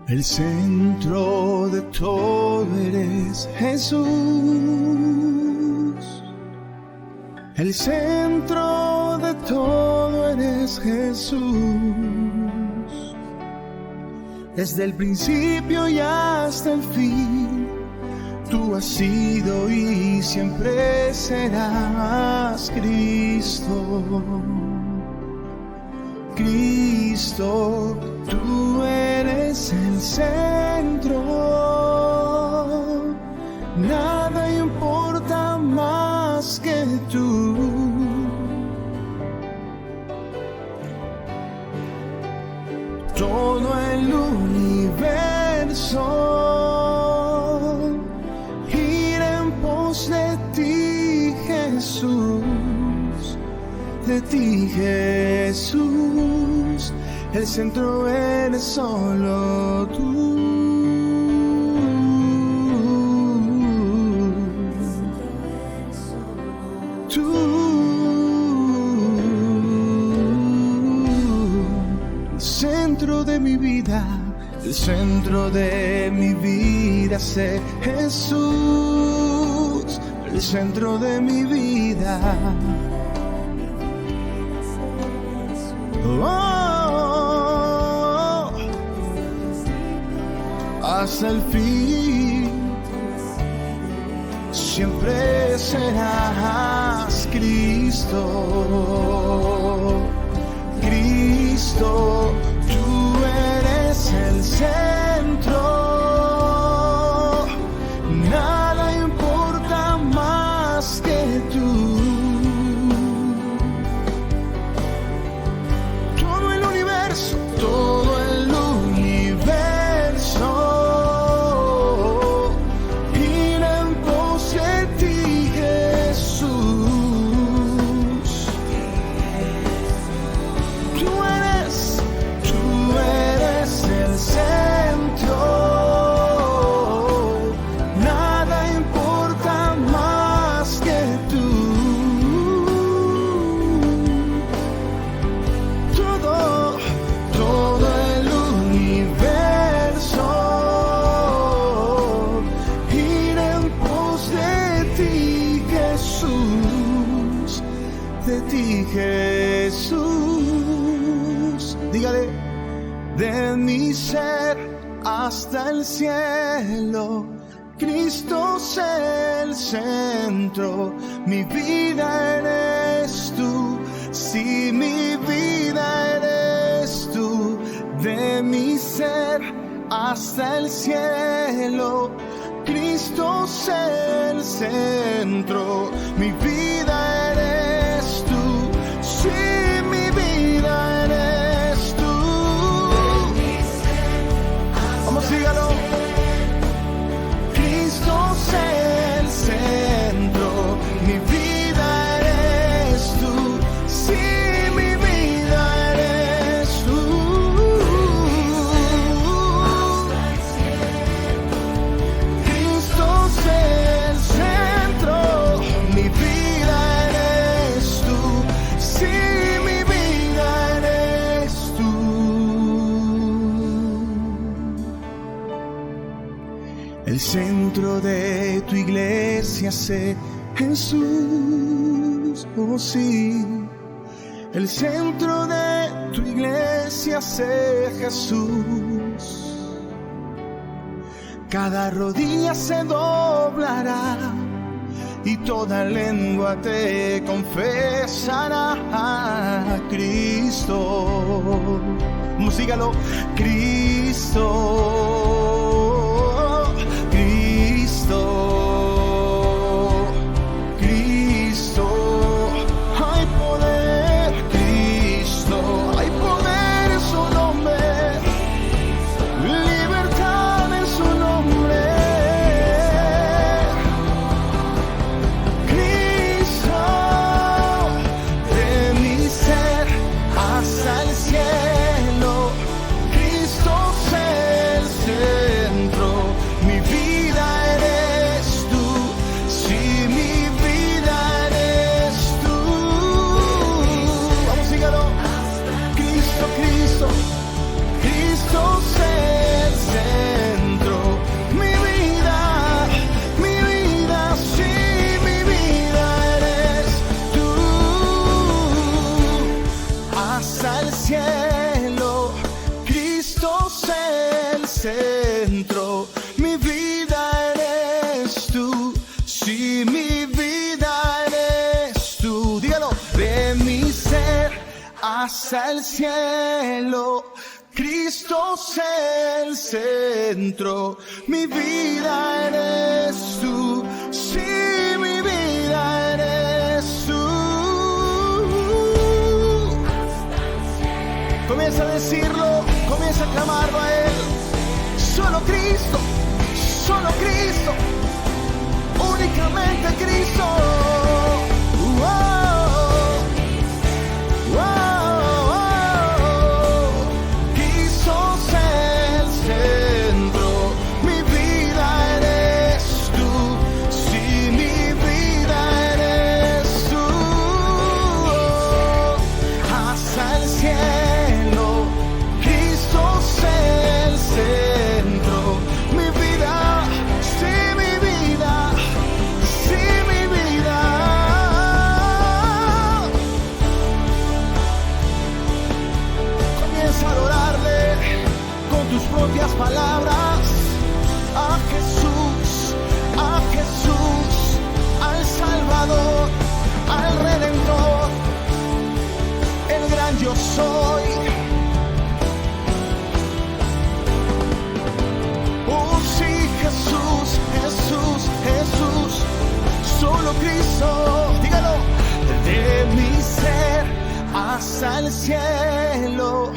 El centro de todo eres Jesús. El centro de todo eres Jesús. Desde el principio y hasta el fin, tú has sido y siempre serás Cristo. Cristo, tú eres el centro. Nada importa más que tú. Todo el universo gira en pos de ti, Jesús. De ti, Jesús, el centro eres solo tú. Tú, el centro de mi vida, el centro de mi vida, sé Jesús, el centro de mi vida. Oh, hasta el fin, siempre serás Cristo. Cristo, tú eres el centro. Nada importa más que tú. Todo el universo gira en pos de ti, Jesús. Tú eres el centro. Nada importa más que tú. Todo el universo gira en pos de ti, Jesús. De ti, Jesús. Dígale, de mi ser hasta el cielo, Cristo es el centro. Mi vida eres tú, sí, mi vida eres tú. De mi ser hasta el cielo, Cristo es el centro. Mi vida eres tú, sí, mi vida eres tú. Vamos, dígalo. Cristo es el centro. Mi vida eres tú, sí, mi vida eres tú. Cristo es el centro. Mi vida eres tú, sí, mi vida eres tú. El centro de tu iglesia sé Jesús, oh sí. El centro de tu iglesia sé Jesús. Cada rodilla se doblará y toda lengua te confesará. Cristo, musígalo, Cristo, Cristo, Cristo. Hay poder, Cristo, hay poder en su nombre, libertad en su nombre. Cristo, de mi ser hasta el cielo, Cristo es el cielo. centro, mi vida eres tú. Sí, mi vida eres tú. Dígalo. De mi ser hasta el cielo, Cristo es el centro, mi vida eres tú. Sí, mi vida eres tú. Comienza a decirlo, comienza a clamarlo a Él. Solo Cristo, solo Cristo, únicamente Cristo. Palabras a Jesús, al Salvador, al Redentor, el gran yo soy. Oh sí, Jesús, Jesús, Jesús, solo Cristo, dígalo. De mi ser hasta el cielo,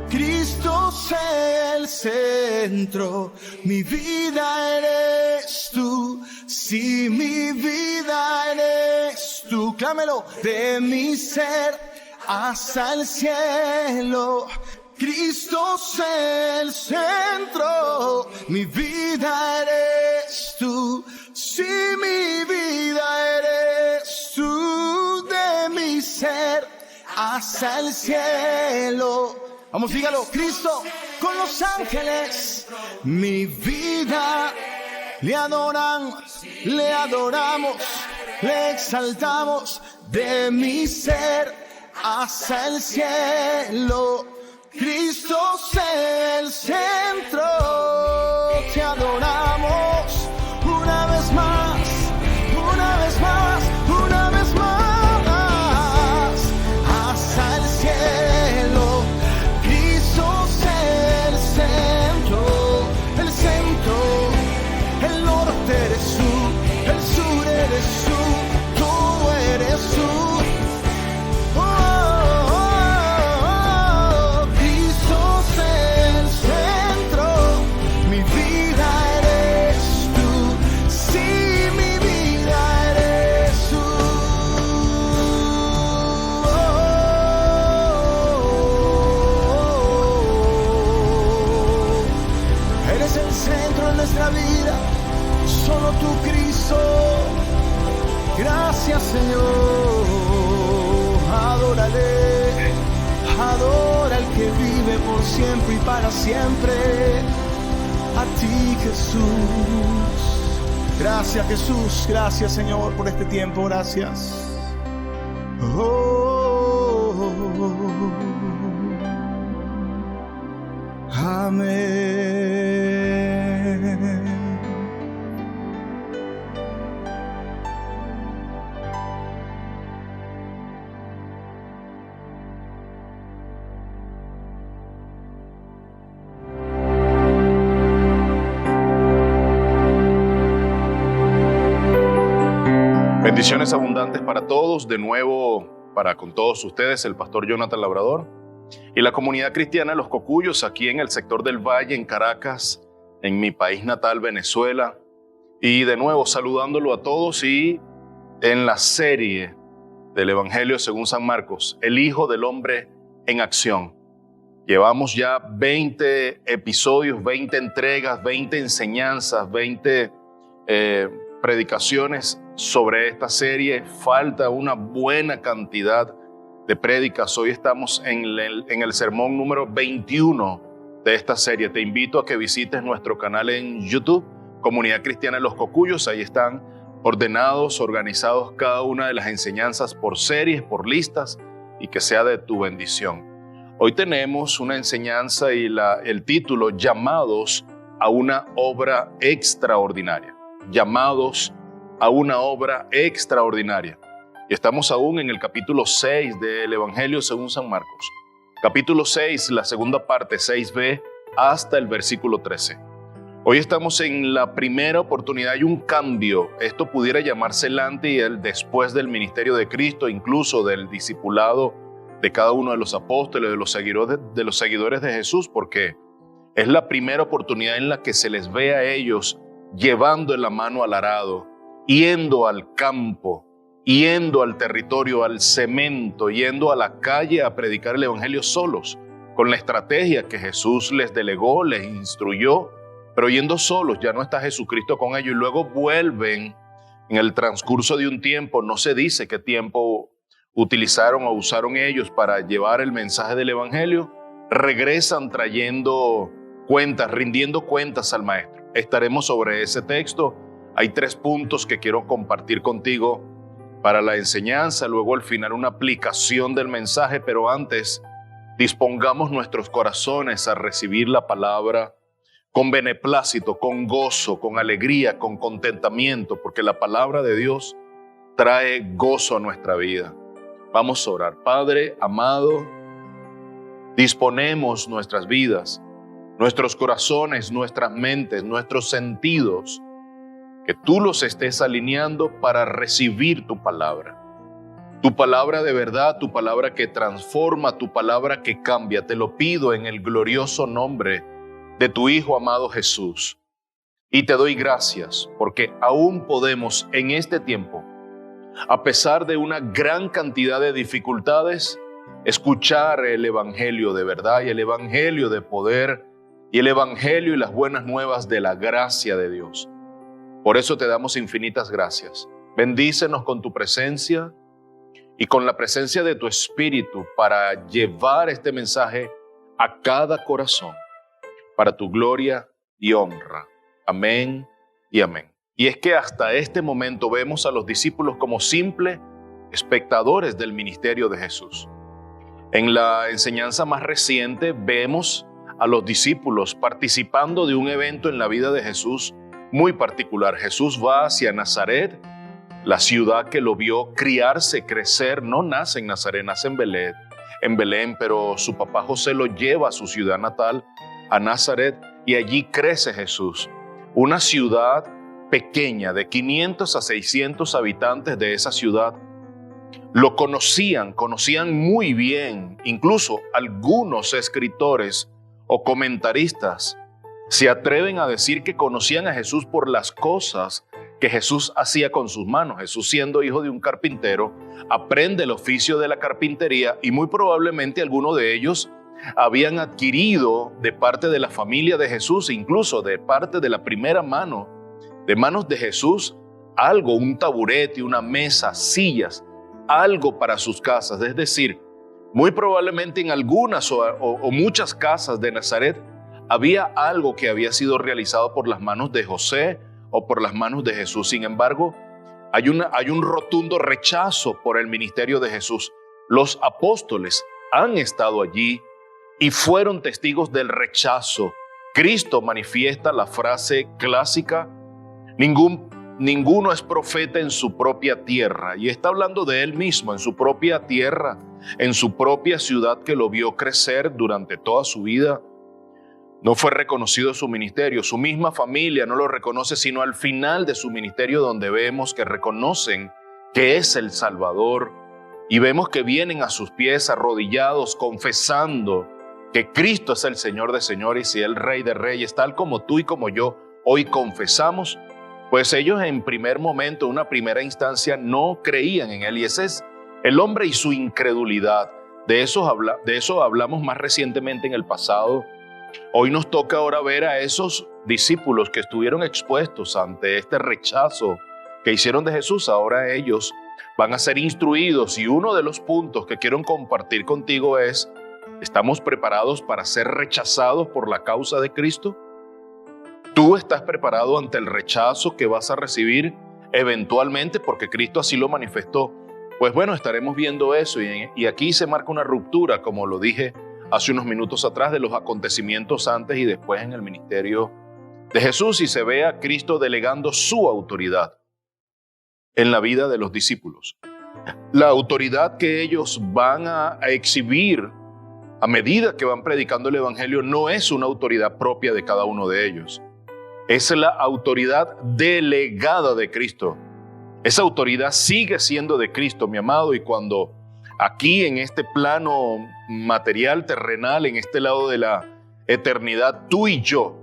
Cristo es el centro, mi vida eres tú, sí, mi vida eres tú, clámelo. De mi ser hasta el cielo, Cristo es el centro, mi vida eres tú, sí, mi vida eres tú. De mi ser hasta el cielo, vamos, dígalo, Cristo con los ángeles, mi vida le adoran, le adoramos, le exaltamos. De mi ser hasta el cielo, Cristo es el centro, te adoramos una vez más, una vez más, una vez más. Hasta el cielo, el norte eres tú, el sur eres tú, tú eres tú. Oh, oh, oh, oh. Cristo es el centro, mi vida eres tú, sí, mi vida eres tú. Eres el centro de nuestra vida, solo tú, Cristo. Gracias, Señor. Adórale, adora al que vive por siempre y para siempre. A ti, Jesús. Gracias, Jesús. Gracias, Señor, por este tiempo. Gracias. Amén. Bendiciones abundantes para todos, de nuevo para con todos ustedes, el pastor Jonathan Labrador y la comunidad cristiana de Los Cocuyos, aquí en el sector del Valle, en Caracas, en mi país natal, Venezuela. Y de nuevo saludándolo a todos y en la serie del Evangelio según San Marcos, el Hijo del Hombre en acción. Llevamos ya 20 episodios, 20 entregas, 20 enseñanzas, 20 predicaciones sobre esta serie. Falta una buena cantidad de prédicas. Hoy estamos en el sermón número 21 de esta serie. Te invito a que visites nuestro canal en YouTube, Comunidad Cristiana de Los Cocuyos. Ahí están ordenados, organizados cada una de las enseñanzas por series, por listas, y que sea de tu bendición. Hoy tenemos una enseñanza y el título: Llamados a una obra extraordinaria. Llamados a una obra extraordinaria. Y estamos aún en el capítulo 6 del Evangelio según San Marcos. Capítulo 6, la segunda parte, 6b, hasta el versículo 13. Hoy estamos en la primera oportunidad y un cambio. Esto pudiera llamarse el antes y el después del ministerio de Cristo, incluso del discipulado de cada uno de los apóstoles, de los seguidores de Jesús, porque es la primera oportunidad en la que se les ve a ellos llevando en la mano al arado, yendo al campo, yendo al territorio, al cemento, yendo a la calle a predicar el evangelio solos, con la estrategia que Jesús les delegó, les instruyó, pero yendo solos. Ya no está Jesucristo con ellos y luego vuelven en el transcurso de un tiempo. No se dice qué tiempo utilizaron o usaron ellos para llevar el mensaje del evangelio. Regresan trayendo cuentas, rindiendo cuentas al maestro. Estaremos sobre ese texto. Hay 3 puntos que quiero compartir contigo para la enseñanza, luego al final una aplicación del mensaje, pero antes dispongamos nuestros corazones a recibir la palabra con beneplácito, con gozo, con alegría, con contentamiento, porque la palabra de Dios trae gozo a nuestra vida. Vamos a orar. Padre amado, disponemos nuestras vidas, nuestros corazones, nuestras mentes, nuestros sentidos, que tú los estés alineando para recibir tu palabra de verdad, tu palabra que transforma, tu palabra que cambia. Te lo pido en el glorioso nombre de tu Hijo amado Jesús. Y te doy gracias porque aún podemos en este tiempo, a pesar de una gran cantidad de dificultades, escuchar el evangelio de verdad y el evangelio de poder y el evangelio y las buenas nuevas de la gracia de Dios. Por eso te damos infinitas gracias. Bendícenos con tu presencia y con la presencia de tu Espíritu para llevar este mensaje a cada corazón, para tu gloria y honra. Amén y amén. Y es que hasta este momento vemos a los discípulos como simples espectadores del ministerio de Jesús. En la enseñanza más reciente vemos a los discípulos participando de un evento en la vida de Jesús muy particular. Jesús va hacia Nazaret, la ciudad que lo vio criarse, crecer. No nace en Nazaret, nace en Belén, pero su papá José lo lleva a su ciudad natal, a Nazaret, y allí crece Jesús. Una ciudad pequeña, de 500 a 600 habitantes de esa ciudad, lo conocían muy bien. Incluso algunos escritores o comentaristas se atreven a decir que conocían a Jesús por las cosas que Jesús hacía con sus manos. Jesús, siendo hijo de un carpintero, aprende el oficio de la carpintería y muy probablemente algunos de ellos habían adquirido de parte de la familia de Jesús, incluso de parte de la primera mano, de manos de Jesús, algo, un taburete, una mesa, sillas, algo para sus casas. Es decir, muy probablemente en algunas o muchas casas de Nazaret había algo que había sido realizado por las manos de José o por las manos de Jesús. Sin embargo, hay un rotundo rechazo por el ministerio de Jesús. Los apóstoles han estado allí y fueron testigos del rechazo. Cristo manifiesta la frase clásica: ninguno es profeta en su propia tierra. Y está hablando de él mismo, en su propia tierra, en su propia ciudad que lo vio crecer durante toda su vida. No fue reconocido su ministerio. Su misma familia no lo reconoce sino al final de su ministerio, donde vemos que reconocen que es el Salvador. Y vemos que vienen a sus pies arrodillados, confesando que Cristo es el Señor de señores y el Rey de reyes, tal como tú y como yo hoy confesamos. Pues ellos en primer momento, en una primera instancia, no creían en Él. Y ese es el hombre y su incredulidad. De eso hablamos más recientemente en el pasado. Hoy nos toca ahora ver a esos discípulos que estuvieron expuestos ante este rechazo que hicieron de Jesús. Ahora ellos van a ser instruidos, y uno de los puntos que quiero compartir contigo es: ¿estamos preparados para ser rechazados por la causa de Cristo? ¿Tú estás preparado ante el rechazo que vas a recibir eventualmente porque Cristo así lo manifestó? Pues bueno, estaremos viendo eso, y aquí se marca una ruptura, como lo dije hace unos minutos atrás, de los acontecimientos antes y después en el ministerio de Jesús y se ve a Cristo delegando su autoridad en la vida de los discípulos. La autoridad que ellos van a exhibir a medida que van predicando el Evangelio no es una autoridad propia de cada uno de ellos. Es la autoridad delegada de Cristo. Esa autoridad sigue siendo de Cristo, mi amado, y cuando aquí en este plano material, terrenal, en este lado de la eternidad, tú y yo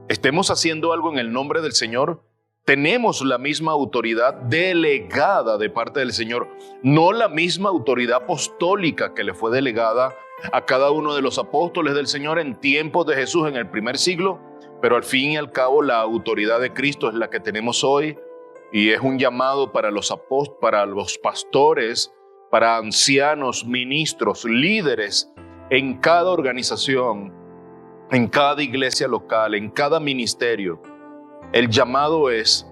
estemos haciendo algo en el nombre del Señor, tenemos la misma autoridad delegada de parte del Señor, no la misma autoridad apostólica que le fue delegada a cada uno de los apóstoles del Señor en tiempos de Jesús en el primer siglo, pero al fin y al cabo la autoridad de Cristo es la que tenemos hoy y es un llamado para los apóstoles, para los pastores, para ancianos, ministros, líderes en cada organización, en cada iglesia local, en cada ministerio. El llamado es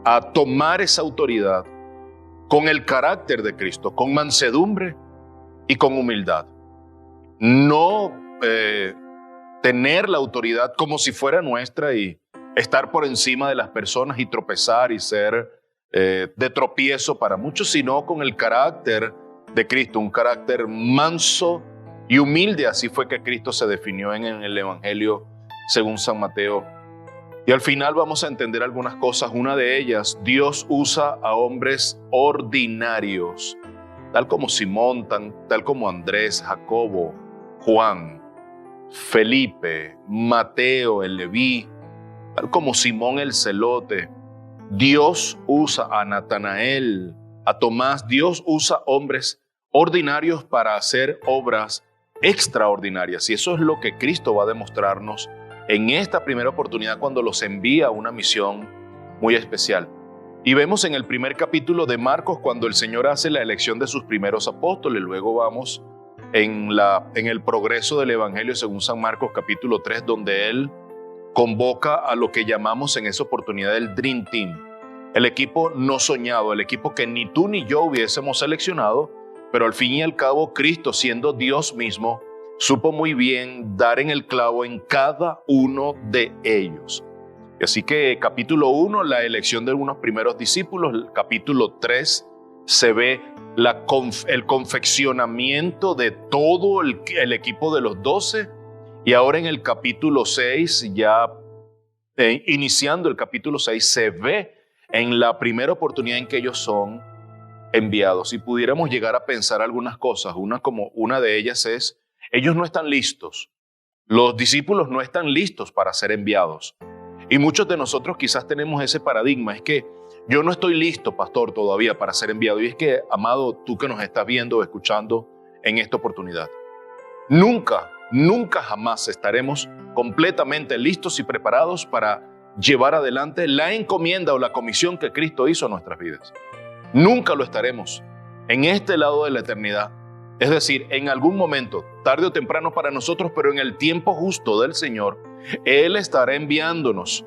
a tomar esa autoridad con el carácter de Cristo, con mansedumbre y con humildad. No tener la autoridad como si fuera nuestra y estar por encima de las personas y tropezar y ser de tropiezo para muchos, sino con el carácter de Cristo, un carácter manso y humilde. Así fue que Cristo se definió en el Evangelio según San Mateo. Y al final vamos a entender algunas cosas. Una de ellas, Dios usa a hombres ordinarios, tal como Simón, tal como Andrés, Jacobo, Juan, Felipe, Mateo, el Leví, tal como Simón el Celote. Dios usa a Natanael, a Tomás. Dios usa hombres ordinarios para hacer obras extraordinarias. Y eso es lo que Cristo va a demostrarnos en esta primera oportunidad cuando los envía a una misión muy especial. Y vemos en el primer capítulo de Marcos cuando el Señor hace la elección de sus primeros apóstoles. Luego vamos en el progreso del Evangelio según San Marcos capítulo 3, donde Él convoca a lo que llamamos en esa oportunidad el Dream Team, el equipo no soñado, el equipo que ni tú ni yo hubiésemos seleccionado, pero al fin y al cabo Cristo, siendo Dios mismo, supo muy bien dar en el clavo en cada uno de ellos. Y así que capítulo 1, la elección de unos primeros discípulos. Capítulo 3 se ve el confeccionamiento de todo el equipo de los 12. Y ahora en el capítulo 6, ya iniciando el capítulo 6, se ve en la primera oportunidad en que ellos son enviados. Y pudiéramos llegar a pensar algunas cosas. Una de ellas es, ellos no están listos. Los discípulos no están listos para ser enviados. Y muchos de nosotros quizás tenemos ese paradigma. Es que yo no estoy listo, pastor, todavía para ser enviado. Y es que, amado, tú que nos estás viendo o escuchando en esta oportunidad, nunca jamás estaremos completamente listos y preparados para llevar adelante la encomienda o la comisión que Cristo hizo en nuestras vidas. Nunca lo estaremos en este lado de la eternidad. Es decir, en algún momento, tarde o temprano para nosotros, pero en el tiempo justo del Señor, Él estará enviándonos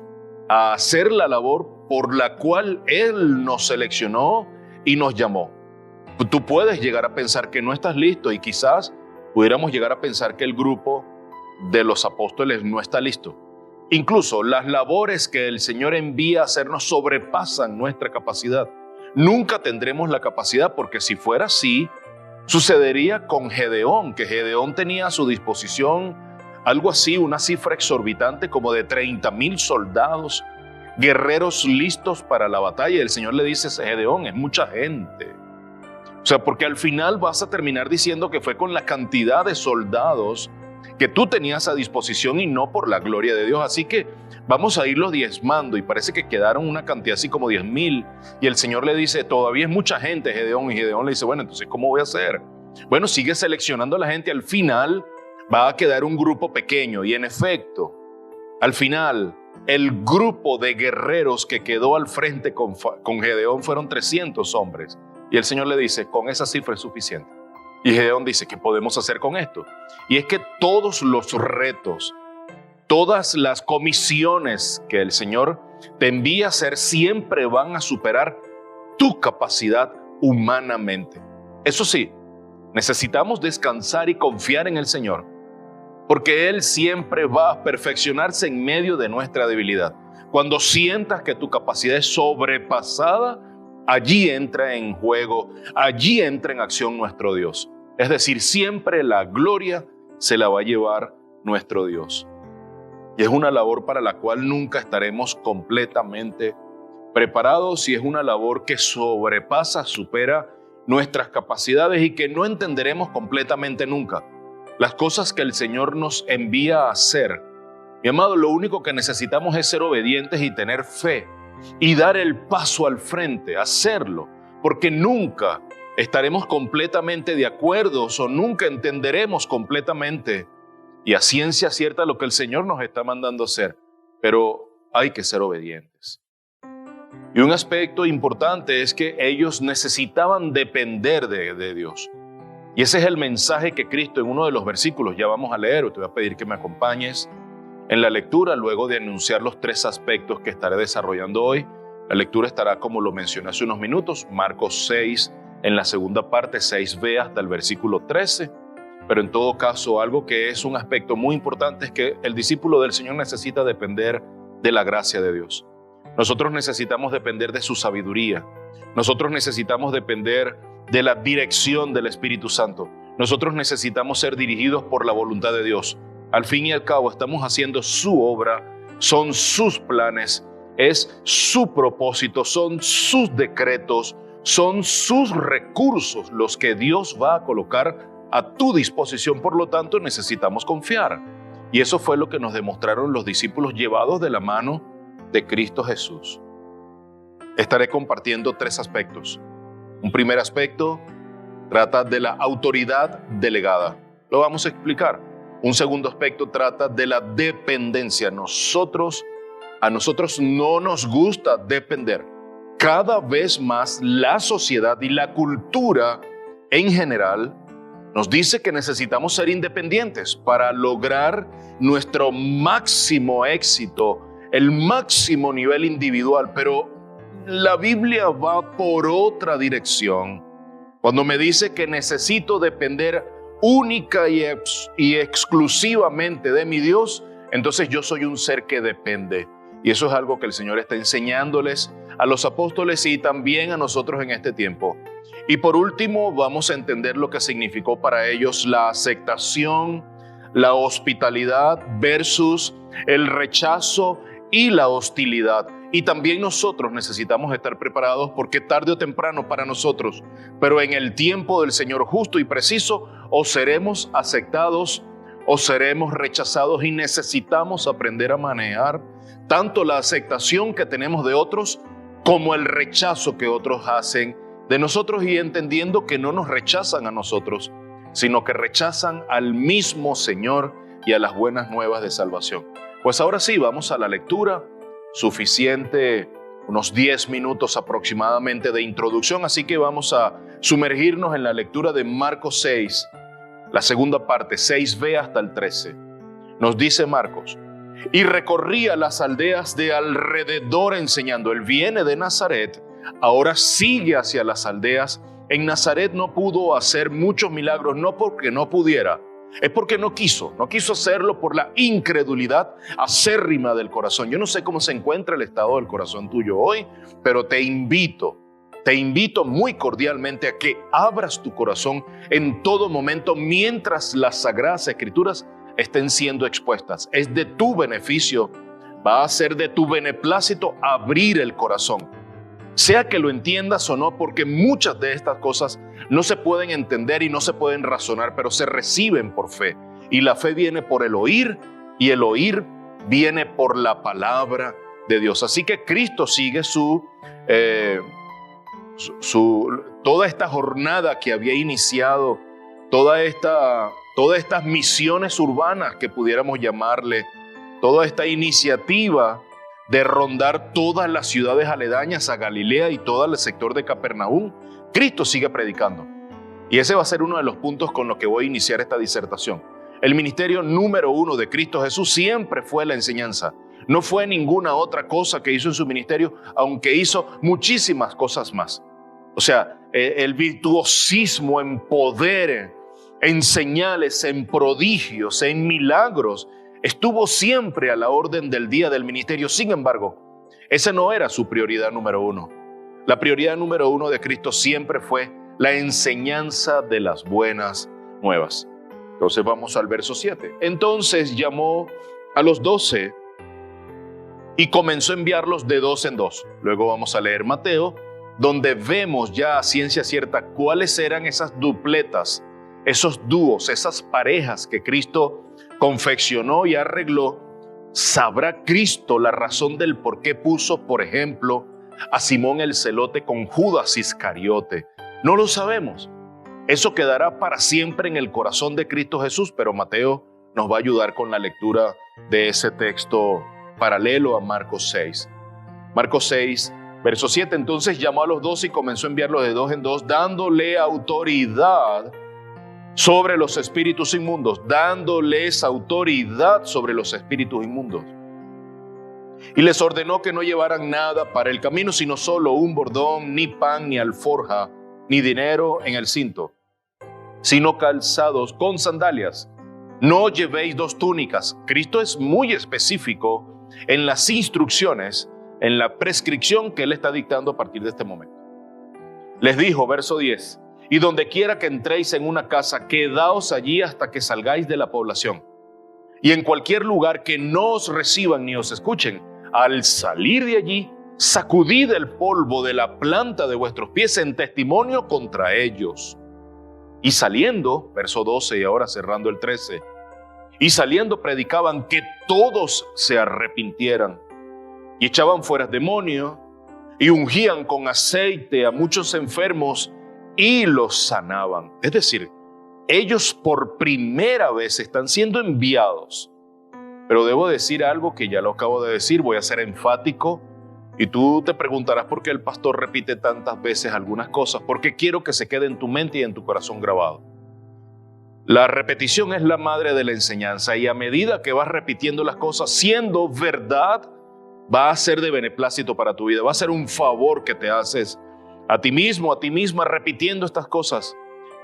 a hacer la labor por la cual Él nos seleccionó y nos llamó. Tú puedes llegar a pensar que no estás listo y quizás pudiéramos llegar a pensar que el grupo de los apóstoles no está listo. Incluso las labores que el Señor envía a hacernos sobrepasan nuestra capacidad. Nunca tendremos la capacidad porque si fuera así, sucedería con Gedeón, que Gedeón tenía a su disposición algo así, una cifra exorbitante como de 30,000 soldados, guerreros listos para la batalla. Y el Señor le dice a Gedeón, es mucha gente. O sea, porque al final vas a terminar diciendo que fue con la cantidad de soldados que tú tenías a disposición y no por la gloria de Dios. Así que vamos a irlos diezmando y parece que quedaron una cantidad así como 10,000. Y el Señor le dice, todavía es mucha gente, Gedeón. Y Gedeón le dice, bueno, entonces, ¿cómo voy a hacer? Bueno, sigue seleccionando a la gente. Al final va a quedar un grupo pequeño. Y en efecto, al final, el grupo de guerreros que quedó al frente con Gedeón fueron 300 hombres. Y el Señor le dice, con esa cifra es suficiente. Y Gedeón dice, ¿qué podemos hacer con esto? Y es que todos los retos, todas las comisiones que el Señor te envía a hacer siempre van a superar tu capacidad humanamente. Eso sí, necesitamos descansar y confiar en el Señor, porque Él siempre va a perfeccionarse en medio de nuestra debilidad. Cuando sientas que tu capacidad es sobrepasada, allí entra en juego, allí entra en acción nuestro Dios. Es decir, siempre la gloria se la va a llevar nuestro Dios. Y es una labor para la cual nunca estaremos completamente preparados, y es una labor que sobrepasa, supera nuestras capacidades y que no entenderemos completamente nunca. Las cosas que el Señor nos envía a hacer, mi amado, lo único que necesitamos es ser obedientes y tener fe y dar el paso al frente, hacerlo, porque nunca estaremos completamente de acuerdo o nunca entenderemos completamente y a ciencia cierta lo que el Señor nos está mandando hacer, pero hay que ser obedientes. Y un aspecto importante es que ellos necesitaban depender de Dios. Y ese es el mensaje que Cristo en uno de los versículos, ya vamos a leer, te voy a pedir que me acompañes en la lectura, luego de anunciar los 3 aspectos que estaré desarrollando hoy. La lectura estará, como lo mencioné hace unos minutos, Marcos 6, en la segunda parte, 6b hasta el versículo 13. Pero en todo caso, algo que es un aspecto muy importante es que el discípulo del Señor necesita depender de la gracia de Dios. Nosotros necesitamos depender de su sabiduría. Nosotros necesitamos depender de la dirección del Espíritu Santo. Nosotros necesitamos ser dirigidos por la voluntad de Dios. Al fin y al cabo, estamos haciendo su obra, son sus planes, es su propósito, son sus decretos, son sus recursos los que Dios va a colocar a tu disposición. Por lo tanto, necesitamos confiar. Y eso fue lo que nos demostraron los discípulos llevados de la mano de Cristo Jesús. Estaré compartiendo 3 aspectos. Un primer aspecto trata de la autoridad delegada. Lo vamos a explicar. Un segundo aspecto trata de la dependencia. A nosotros no nos gusta depender. Cada vez más la sociedad y la cultura en general nos dice que necesitamos ser independientes para lograr nuestro máximo éxito, el máximo nivel individual, pero la Biblia va por otra dirección. Cuando me dice que necesito depender única y exclusivamente de mi Dios, entonces yo soy un ser que depende. Y eso es algo que el Señor está enseñándoles a los apóstoles y también a nosotros en este tiempo. Y por último, vamos a entender lo que significó para ellos la aceptación, la hospitalidad versus el rechazo y la hostilidad. Y también nosotros necesitamos estar preparados, porque tarde o temprano para nosotros, pero en el tiempo del Señor justo y preciso, o seremos aceptados o seremos rechazados, y necesitamos aprender a manejar tanto la aceptación que tenemos de otros como el rechazo que otros hacen de nosotros, y entendiendo que no nos rechazan a nosotros, sino que rechazan al mismo Señor y a las buenas nuevas de salvación. Pues ahora sí, vamos a la lectura. Suficiente, unos 10 minutos aproximadamente de introducción, así que vamos a sumergirnos en la lectura de Marcos 6, la segunda parte, 6b hasta el 13. Nos dice Marcos: y recorría las aldeas de alrededor enseñando. Él viene de Nazaret, ahora sigue hacia las aldeas. En Nazaret no pudo hacer muchos milagros, no porque no pudiera, es porque no quiso hacerlo por la incredulidad acérrima del corazón. Yo no sé cómo se encuentra el estado del corazón tuyo hoy, pero te invito muy cordialmente a que abras tu corazón en todo momento mientras las Sagradas Escrituras estén siendo expuestas. Es de tu beneficio, va a ser de tu beneplácito abrir el corazón, sea que lo entiendas o no, porque muchas de estas cosas no se pueden entender y no se pueden razonar, pero se reciben por fe. Y la fe viene por el oír, y el oír viene por la palabra de Dios. Así que Cristo sigue toda esta jornada que había iniciado, todas estas misiones urbanas que pudiéramos llamarle, toda esta iniciativa de rondar todas las ciudades aledañas a Galilea y todo el sector de Capernaum. Cristo sigue predicando. Y ese va a ser uno de los puntos con los que voy a iniciar esta disertación. El ministerio número 1 de Cristo Jesús siempre fue la enseñanza. No fue ninguna otra cosa que hizo en su ministerio, aunque hizo muchísimas cosas más. O sea, el virtuosismo en poder, en señales, en prodigios, en milagros. Estuvo siempre a la orden del día del ministerio. Sin embargo, esa no era su prioridad número uno. La prioridad número uno de Cristo siempre fue la enseñanza de las buenas nuevas. Entonces vamos al verso 7. Entonces llamó a los 12 y comenzó a enviarlos de dos en dos. Luego vamos a leer Mateo, donde vemos ya a ciencia cierta cuáles eran esas dupletas, esos dúos, esas parejas que Cristo confeccionó y arregló. ¿Sabrá Cristo la razón del por qué puso, por ejemplo, a Simón el Celote con Judas Iscariote? No lo sabemos. Eso quedará para siempre en el corazón de Cristo Jesús, pero Mateo nos va a ayudar con la lectura de ese texto paralelo a Marcos 6. Marcos 6, verso 7. Entonces llamó a los 12 y comenzó a enviarlos de dos en dos, dándole autoridad sobre los espíritus inmundos, dándoles autoridad sobre los espíritus inmundos. Y les ordenó que no llevaran nada para el camino, sino solo un bordón, ni pan, ni alforja, ni dinero en el cinto, sino calzados con sandalias. No llevéis dos túnicas. Cristo es muy específico en las instrucciones, en la prescripción que Él está dictando a partir de este momento. Les dijo, verso 10, y donde quiera que entréis en una casa, quedaos allí hasta que salgáis de la población. Y en cualquier lugar que no os reciban ni os escuchen, al salir de allí, sacudid el polvo de la planta de vuestros pies en testimonio contra ellos. Y saliendo, verso 12 y ahora cerrando el 13, y saliendo predicaban que todos se arrepintieran, y echaban fuera demonios, y ungían con aceite a muchos enfermos, y los sanaban. Es decir, ellos por primera vez están siendo enviados. Pero debo decir algo que ya lo acabo de decir, voy a ser enfático, y tú te preguntarás por qué el pastor repite tantas veces algunas cosas, porque quiero que se quede en tu mente y en tu corazón grabado. La repetición es la madre de la enseñanza, y a medida que vas repitiendo las cosas siendo verdad, va a ser de beneplácito para tu vida, va a ser un favor que te haces a ti mismo, a ti misma, repitiendo estas cosas.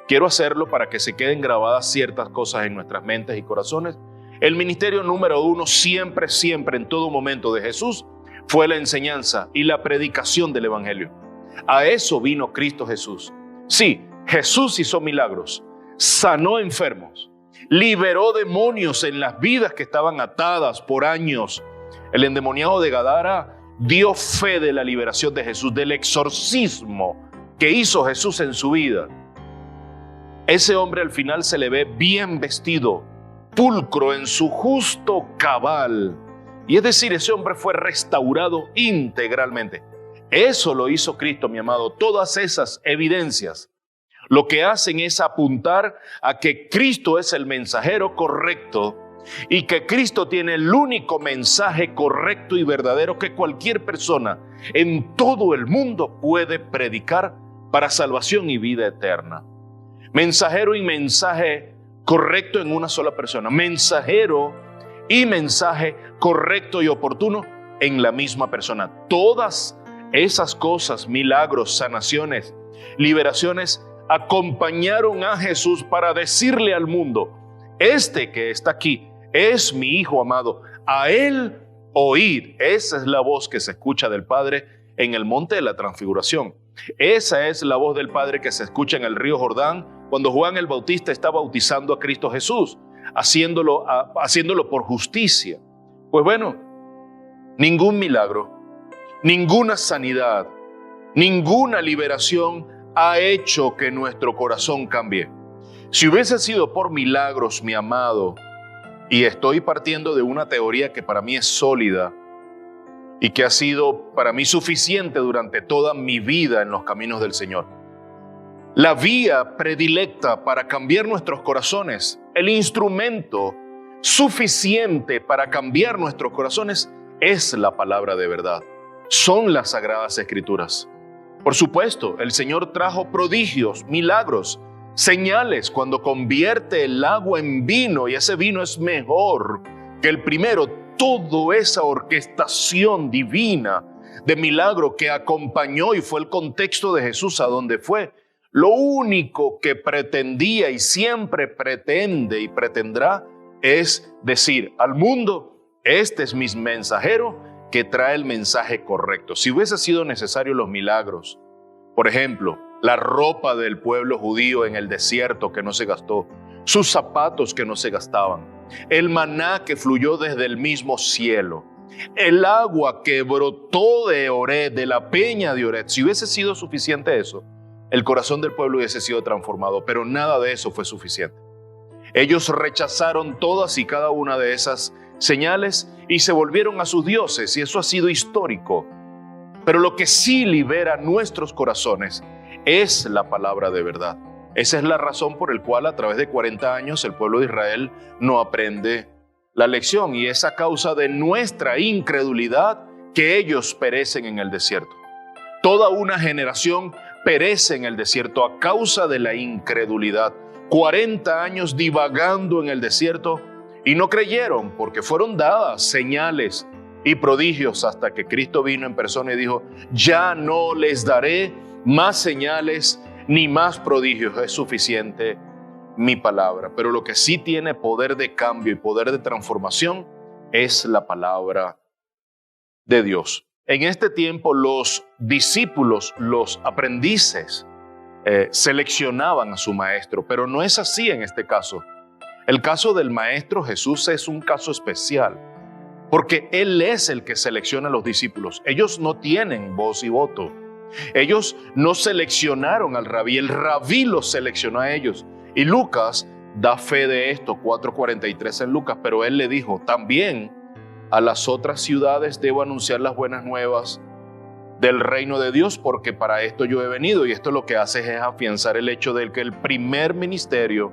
Quiero hacerlo para que se queden grabadas ciertas cosas en nuestras mentes y corazones. El ministerio número uno siempre, en todo momento de Jesús fue la enseñanza y la predicación del evangelio. A eso vino Cristo Jesús. Sí, Jesús hizo milagros, sanó enfermos, liberó demonios en las vidas que estaban atadas por años. El endemoniado de Gadara dio fe de la liberación de Jesús, del exorcismo que hizo Jesús en su vida. Ese hombre al final se le ve bien vestido, pulcro en su justo cabal. Y es decir, ese hombre fue restaurado integralmente. Eso lo hizo Cristo, mi amado. Todas esas evidencias lo que hacen es apuntar a que Cristo es el mensajero correcto y que Cristo tiene el único mensaje correcto y verdadero que cualquier persona en todo el mundo puede predicar para salvación y vida eterna. Mensajero y mensaje correcto en una sola persona. Mensajero y mensaje correcto y oportuno en la misma persona. Todas esas cosas, milagros, sanaciones, liberaciones, acompañaron a Jesús para decirle al mundo: este que está aquí es mi Hijo amado, a Él oíd. Esa es la voz que se escucha del Padre en el monte de la Transfiguración. Esa es la voz del Padre que se escucha en el río Jordán cuando Juan el Bautista está bautizando a Cristo Jesús, haciéndolo por justicia. Pues bueno, ningún milagro, ninguna sanidad, ninguna liberación ha hecho que nuestro corazón cambie. Si hubiese sido por milagros, mi amado, y estoy partiendo de una teoría que para mí es sólida y que ha sido para mí suficiente durante toda mi vida en los caminos del Señor. La vía predilecta para cambiar nuestros corazones, el instrumento suficiente para cambiar nuestros corazones es la palabra de verdad. Son las Sagradas Escrituras. Por supuesto, el Señor trajo prodigios, milagros, señales cuando convierte el agua en vino y ese vino es mejor que el primero. Toda esa orquestación divina de milagro que acompañó y fue el contexto de Jesús a donde fue, lo único que pretendía y siempre pretende y pretendrá es decir al mundo: este es mi mensajero que trae el mensaje correcto. Si hubiese sido necesario los milagros, por ejemplo, la ropa del pueblo judío en el desierto que no se gastó, sus zapatos que no se gastaban, el maná que fluyó desde el mismo cielo, el agua que brotó de Oreb, de la peña de Oreb, si hubiese sido suficiente eso, el corazón del pueblo hubiese sido transformado, pero nada de eso fue suficiente. Ellos rechazaron todas y cada una de esas señales y se volvieron a sus dioses, y eso ha sido histórico. Pero lo que sí libera nuestros corazones es la palabra de verdad. Esa es la razón por la cual a través de 40 años el pueblo de Israel no aprende la lección, y es a causa de nuestra incredulidad que ellos perecen en el desierto. Toda una generación perece en el desierto a causa de la incredulidad. 40 años divagando en el desierto y no creyeron, porque fueron dadas señales y prodigios hasta que Cristo vino en persona y dijo: ya no les daré más señales ni más prodigios, es suficiente mi palabra. Pero lo que sí tiene poder de cambio y poder de transformación es la palabra de Dios. En este tiempo los discípulos, los aprendices, seleccionaban a su maestro, pero no es así en este caso. El caso del maestro Jesús es un caso especial, porque Él es el que selecciona a los discípulos. Ellos no tienen voz y voto. Ellos no seleccionaron al rabí, el rabí los seleccionó a ellos. Y Lucas da fe de esto, 4:43 en Lucas, pero él le dijo: también a las otras ciudades debo anunciar las buenas nuevas del reino de Dios, porque para esto yo he venido. Y esto lo que hace es afianzar el hecho de que el primer ministerio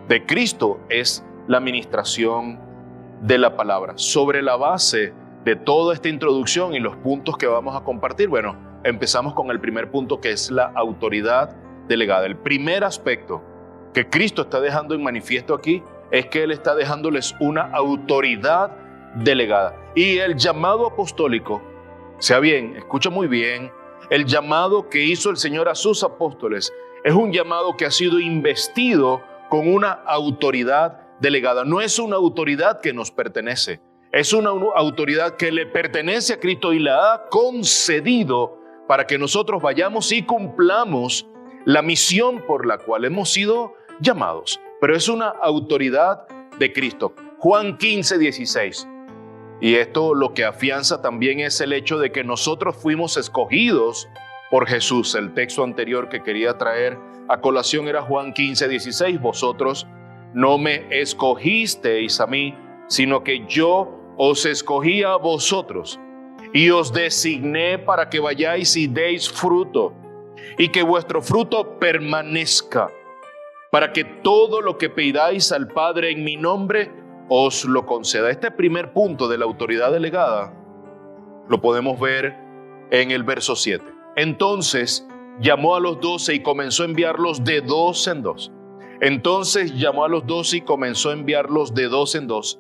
de Cristo es la ministración de la palabra. Sobre la base de toda esta introducción y los puntos que vamos a compartir, bueno, empezamos con el primer punto, que es la autoridad delegada. El primer aspecto que Cristo está dejando en manifiesto aquí es que Él está dejándoles una autoridad delegada. Y el llamado apostólico, sea bien, escucha muy bien, el llamado que hizo el Señor a sus apóstoles es un llamado que ha sido investido con una autoridad delegada. No es una autoridad que nos pertenece, es una autoridad que le pertenece a Cristo y la ha concedido para que nosotros vayamos y cumplamos la misión por la cual hemos sido llamados. Pero es una autoridad de Cristo. Juan 15:16. Y esto lo que afianza también es el hecho de que nosotros fuimos escogidos por Jesús. El texto anterior que quería traer a colación era Juan 15:16. Vosotros no me escogisteis a mí, sino que yo os escogí a vosotros y os designé para que vayáis y deis fruto, y que vuestro fruto permanezca, para que todo lo que pidáis al Padre en mi nombre os lo conceda. Este primer punto de la autoridad delegada lo podemos ver en el verso 7. Entonces llamó a los 12 y comenzó a enviarlos de dos en dos. Entonces llamó a los 12 y comenzó a enviarlos de dos en dos,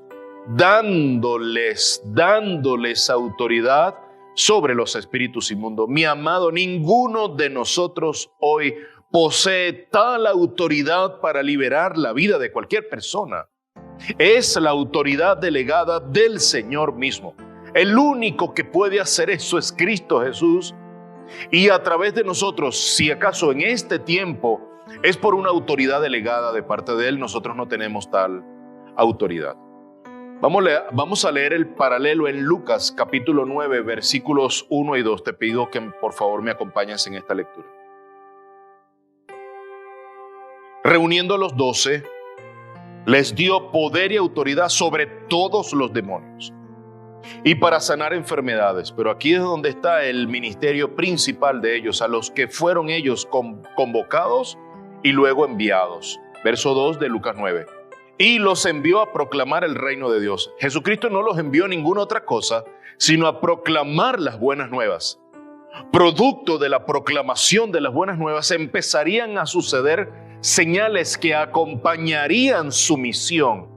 dándoles autoridad sobre los espíritus inmundos. Mi amado, ninguno de nosotros hoy posee tal autoridad para liberar la vida de cualquier persona. Es la autoridad delegada del Señor mismo. El único que puede hacer eso es Cristo Jesús. Y a través de nosotros, si acaso en este tiempo es por una autoridad delegada de parte de Él, nosotros no tenemos tal autoridad. Vamos a leer el paralelo en Lucas capítulo 9, versículos 1 y 2. Te pido que por favor me acompañes en esta lectura. Reuniendo a los 12, les dio poder y autoridad sobre todos los demonios y para sanar enfermedades. Pero aquí es donde está el ministerio principal de ellos, a los que fueron ellos convocados y luego enviados. Verso 2 de Lucas 9. Y los envió a proclamar el reino de Dios. Jesucristo no los envió a ninguna otra cosa, sino a proclamar las buenas nuevas. Producto de la proclamación de las buenas nuevas empezarían a suceder señales que acompañarían su misión.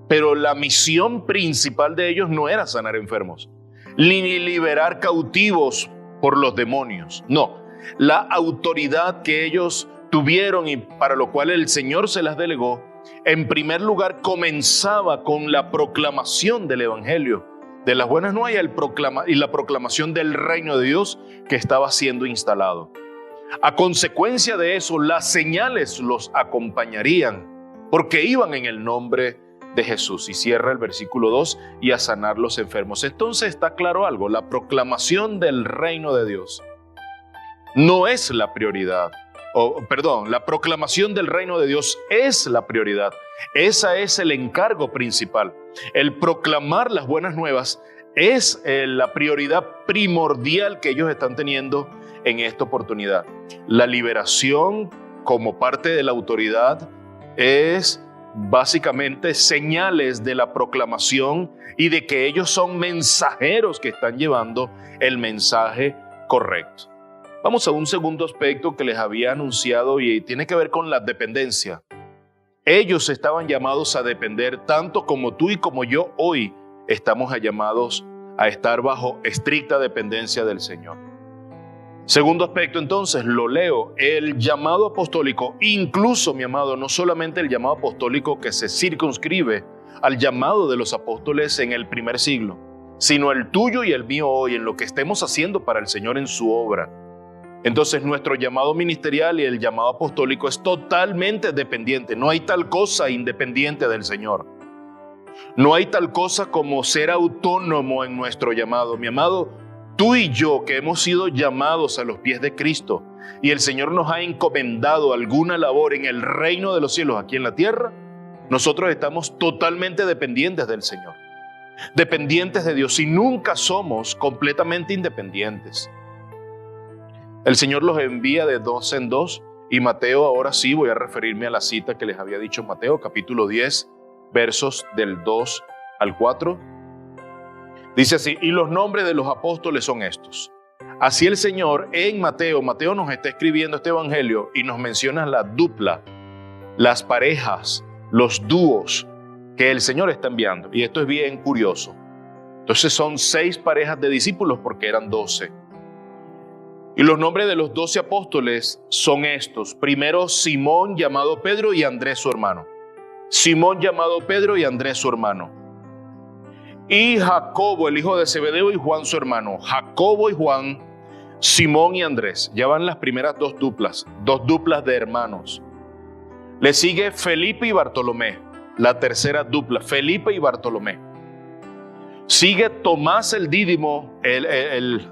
Pero la misión principal de ellos no era sanar enfermos, ni liberar cautivos por los demonios. No, la autoridad que ellos tuvieron y para lo cual el Señor se las delegó, en primer lugar comenzaba con la proclamación del Evangelio, de las buenas nuevas y la proclamación del reino de Dios que estaba siendo instalado. A consecuencia de eso, las señales los acompañarían, porque iban en el nombre de Jesús. Y cierra el versículo 2, y a sanar los enfermos. Entonces está claro algo, la proclamación del reino de Dios no es la prioridad. La proclamación del reino de Dios es la prioridad. Ese es el encargo principal. El proclamar las buenas nuevas es la prioridad primordial que ellos están teniendo en esta oportunidad. La liberación como parte de la autoridad es básicamente señales de la proclamación y de que ellos son mensajeros que están llevando el mensaje correcto. Vamos a un segundo aspecto que les había anunciado y tiene que ver con la dependencia. Ellos estaban llamados a depender tanto como tú y como yo hoy estamos llamados a estar bajo estricta dependencia del Señor. Segundo aspecto, entonces, lo leo, el llamado apostólico, incluso, mi amado, no solamente el llamado apostólico que se circunscribe al llamado de los apóstoles en el primer siglo, sino el tuyo y el mío hoy, en lo que estemos haciendo para el Señor en su obra. Entonces, nuestro llamado ministerial y el llamado apostólico es totalmente dependiente. No hay tal cosa independiente del Señor. No hay tal cosa como ser autónomo en nuestro llamado. Mi amado, tú y yo que hemos sido llamados a los pies de Cristo y el Señor nos ha encomendado alguna labor en el reino de los cielos aquí en la tierra, nosotros estamos totalmente dependientes del Señor, dependientes de Dios, y nunca somos completamente independientes. El Señor los envía de dos en dos, y Mateo, ahora sí voy a referirme a la cita que les había dicho en Mateo, capítulo 10, versos del 2 al 4. Dice así: y los nombres de los apóstoles son estos. Así el Señor en Mateo nos está escribiendo este evangelio y nos menciona la dupla, las parejas, los dúos que el Señor está enviando. Y esto es bien curioso. Entonces son 6 parejas de discípulos porque eran 12. Y los nombres de los 12 apóstoles son estos. Primero, Simón llamado Pedro y Andrés su hermano. Simón llamado Pedro y Andrés su hermano. Y Jacobo, el hijo de Zebedeo, y Juan su hermano. Jacobo y Juan, Simón y Andrés. Ya van las primeras 2 duplas de hermanos. Le sigue Felipe y Bartolomé, la tercera dupla, Felipe y Bartolomé. Sigue Tomás el Dídimo, el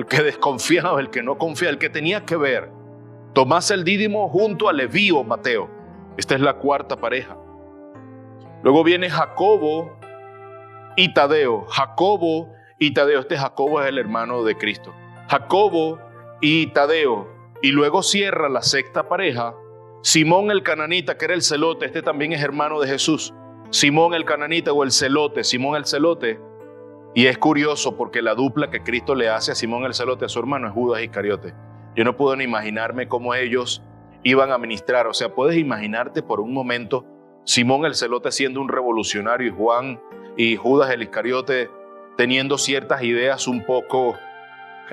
que desconfiaba, el que no confía, el que tenía que ver. Tomás el Dídimo junto a Leví o Mateo. Esta es la cuarta pareja. Luego viene Jacobo y Tadeo. Jacobo y Tadeo. Este Jacobo es el hermano de Cristo. Jacobo y Tadeo. Y luego cierra la sexta pareja, Simón el cananita, que era el celote. Este también es hermano de Jesús. Simón el cananita o el celote. Simón el celote. Y es curioso porque la dupla que Cristo le hace a Simón el celote, a su hermano, es Judas Iscariote. Yo no puedo ni imaginarme cómo ellos iban a ministrar. O sea, puedes imaginarte por un momento Simón el celote siendo un revolucionario y Juan y Judas el Iscariote teniendo ciertas ideas un poco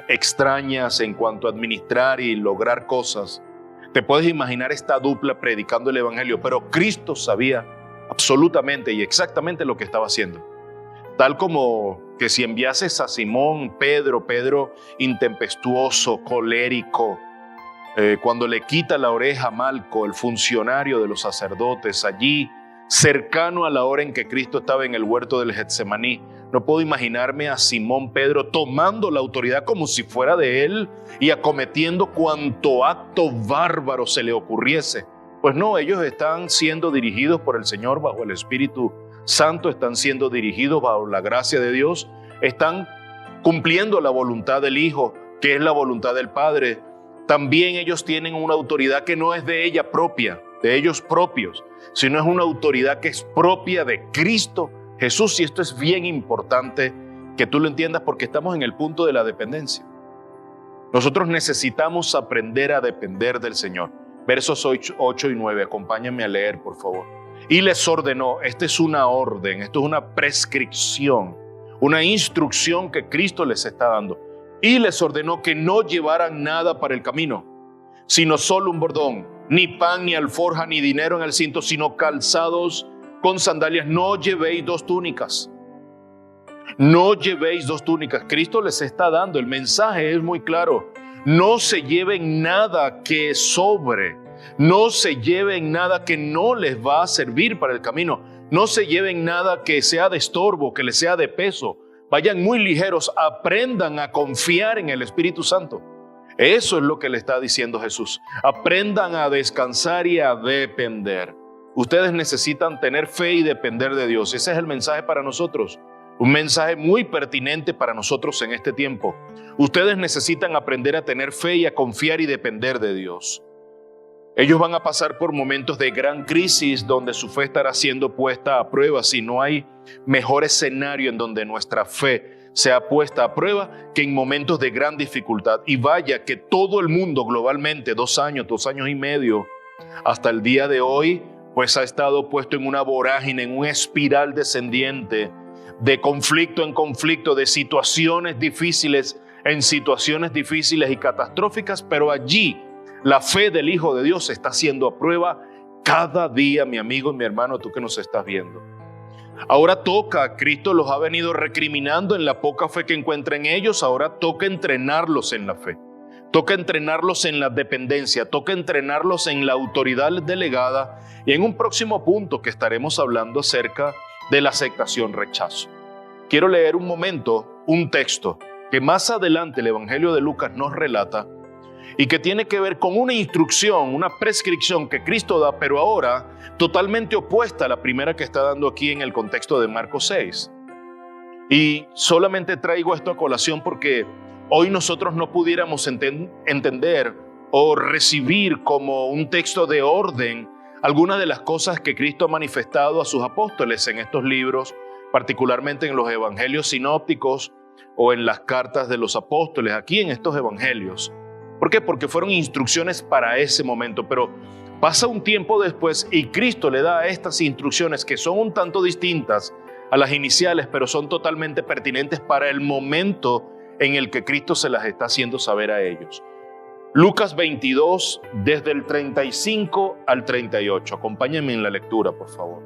extrañas en cuanto a administrar y lograr cosas. Te puedes imaginar esta dupla predicando el evangelio, pero Cristo sabía absolutamente y exactamente lo que estaba haciendo. Tal como que si enviases a Simón, Pedro intempestuoso, colérico, cuando le quita la oreja a Malco, el funcionario de los sacerdotes, allí cercano a la hora en que Cristo estaba en el huerto del Getsemaní, no puedo imaginarme a Simón Pedro tomando la autoridad como si fuera de él y acometiendo cuanto acto bárbaro se le ocurriese. Pues no, ellos están siendo dirigidos por el Señor bajo el Espíritu Santo, están siendo dirigidos bajo la gracia de Dios, están cumpliendo la voluntad del Hijo, que es la voluntad del Padre. También ellos tienen una autoridad que no es de ella propia, de ellos propios, sino es una autoridad que es propia de Cristo Jesús. Y esto es bien importante que tú lo entiendas porque estamos en el punto de la dependencia. Nosotros necesitamos aprender a depender del Señor. Versos 8 y 9, acompáñame a leer, por favor. Y les ordenó, esta es una orden, esto es una prescripción, una instrucción que Cristo les está dando. Y les ordenó que no llevaran nada para el camino, sino solo un bordón, ni pan, ni alforja, ni dinero en el cinto, sino calzados con sandalias. No llevéis dos túnicas. No llevéis dos túnicas. Cristo les está dando, el mensaje es muy claro. No se lleven nada que sobre. No se lleven nada que no les va a servir para el camino. No se lleven nada que sea de estorbo, que les sea de peso. Vayan muy ligeros, aprendan a confiar en el Espíritu Santo. Eso es lo que le está diciendo Jesús. Aprendan a descansar y a depender. Ustedes necesitan tener fe y depender de Dios. Ese es el mensaje para nosotros. Un mensaje muy pertinente para nosotros en este tiempo. Ustedes necesitan aprender a tener fe y a confiar y depender de Dios. Ellos van a pasar por momentos de gran crisis donde su fe estará siendo puesta a prueba. Si no hay mejor escenario en donde nuestra fe sea puesta a prueba que en momentos de gran dificultad. Y vaya que todo el mundo globalmente, 2 años y medio, hasta el día de hoy, pues ha estado puesto en una vorágine, en una espiral descendiente, de conflicto en conflicto, de situaciones difíciles en situaciones difíciles y catastróficas, pero allí la fe del Hijo de Dios está siendo a prueba cada día, mi amigo y mi hermano, tú que nos estás viendo. Ahora toca, Cristo los ha venido recriminando en la poca fe que encuentra en ellos, ahora toca entrenarlos en la fe. Toca entrenarlos en la dependencia, toca entrenarlos en la autoridad delegada y en un próximo punto que estaremos hablando acerca de la aceptación rechazo. Quiero leer un momento, un texto que más adelante el Evangelio de Lucas nos relata y que tiene que ver con una instrucción, una prescripción que Cristo da, pero ahora totalmente opuesta a la primera que está dando aquí en el contexto de Marcos 6. Y solamente traigo esto a colación porque hoy nosotros no pudiéramos entender o recibir como un texto de orden algunas de las cosas que Cristo ha manifestado a sus apóstoles en estos libros, particularmente en los evangelios sinópticos o en las cartas de los apóstoles, aquí en estos evangelios. ¿Por qué? Porque fueron instrucciones para ese momento, pero pasa un tiempo después y Cristo le da estas instrucciones que son un tanto distintas a las iniciales, pero son totalmente pertinentes para el momento en el que Cristo se las está haciendo saber a ellos. Lucas 22, desde el 35 al 38. Acompáñenme en la lectura, por favor.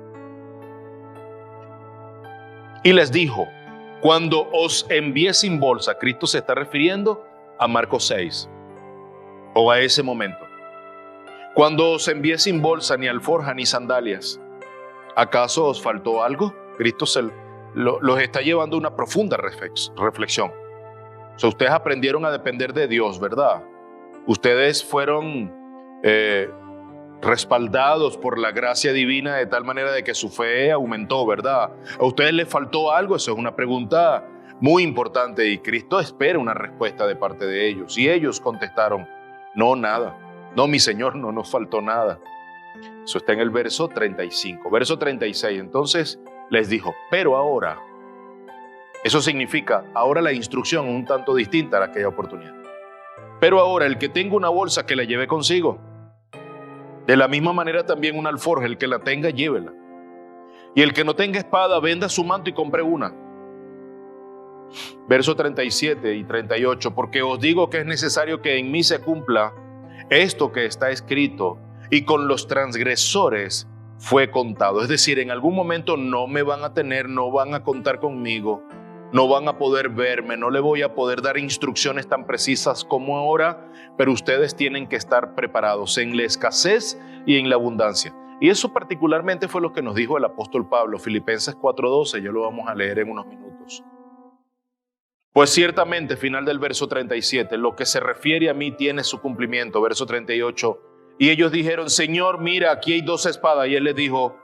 Y les dijo, cuando os envíe sin bolsa, Cristo se está refiriendo a Marcos 6, o a ese momento. Cuando os envíe sin bolsa, ni alforja, ni sandalias, ¿acaso os faltó algo? Cristo los está llevando a una profunda reflexión. O sea, ustedes aprendieron a depender de Dios, ¿verdad? Ustedes fueron respaldados por la gracia divina de tal manera de que su fe aumentó, ¿verdad? ¿A ustedes les faltó algo? Eso es una pregunta muy importante y Cristo espera una respuesta de parte de ellos. Y ellos contestaron, no, nada. No, mi Señor, no nos faltó nada. Eso está en el verso 35. Verso 36, entonces les dijo, pero ahora, eso significa, ahora la instrucción es un tanto distinta a aquella oportunidad. Pero ahora, el que tenga una bolsa, que la lleve consigo. De la misma manera también una alforja, el que la tenga, llévela. Y el que no tenga espada, venda su manto y compre una. Verso 37 y 38, porque os digo que es necesario que en mí se cumpla esto que está escrito, y con los transgresores fue contado. Es decir, en algún momento no me van a tener, no van a contar conmigo, no van a poder verme, no le voy a poder dar instrucciones tan precisas como ahora, pero ustedes tienen que estar preparados en la escasez y en la abundancia. Y eso particularmente fue lo que nos dijo el apóstol Pablo, Filipenses 4:12, ya lo vamos a leer en unos minutos. Pues ciertamente, final del verso 37, lo que se refiere a mí tiene su cumplimiento. Verso 38, y ellos dijeron, Señor, mira, aquí hay 2 espadas. Y él les dijo,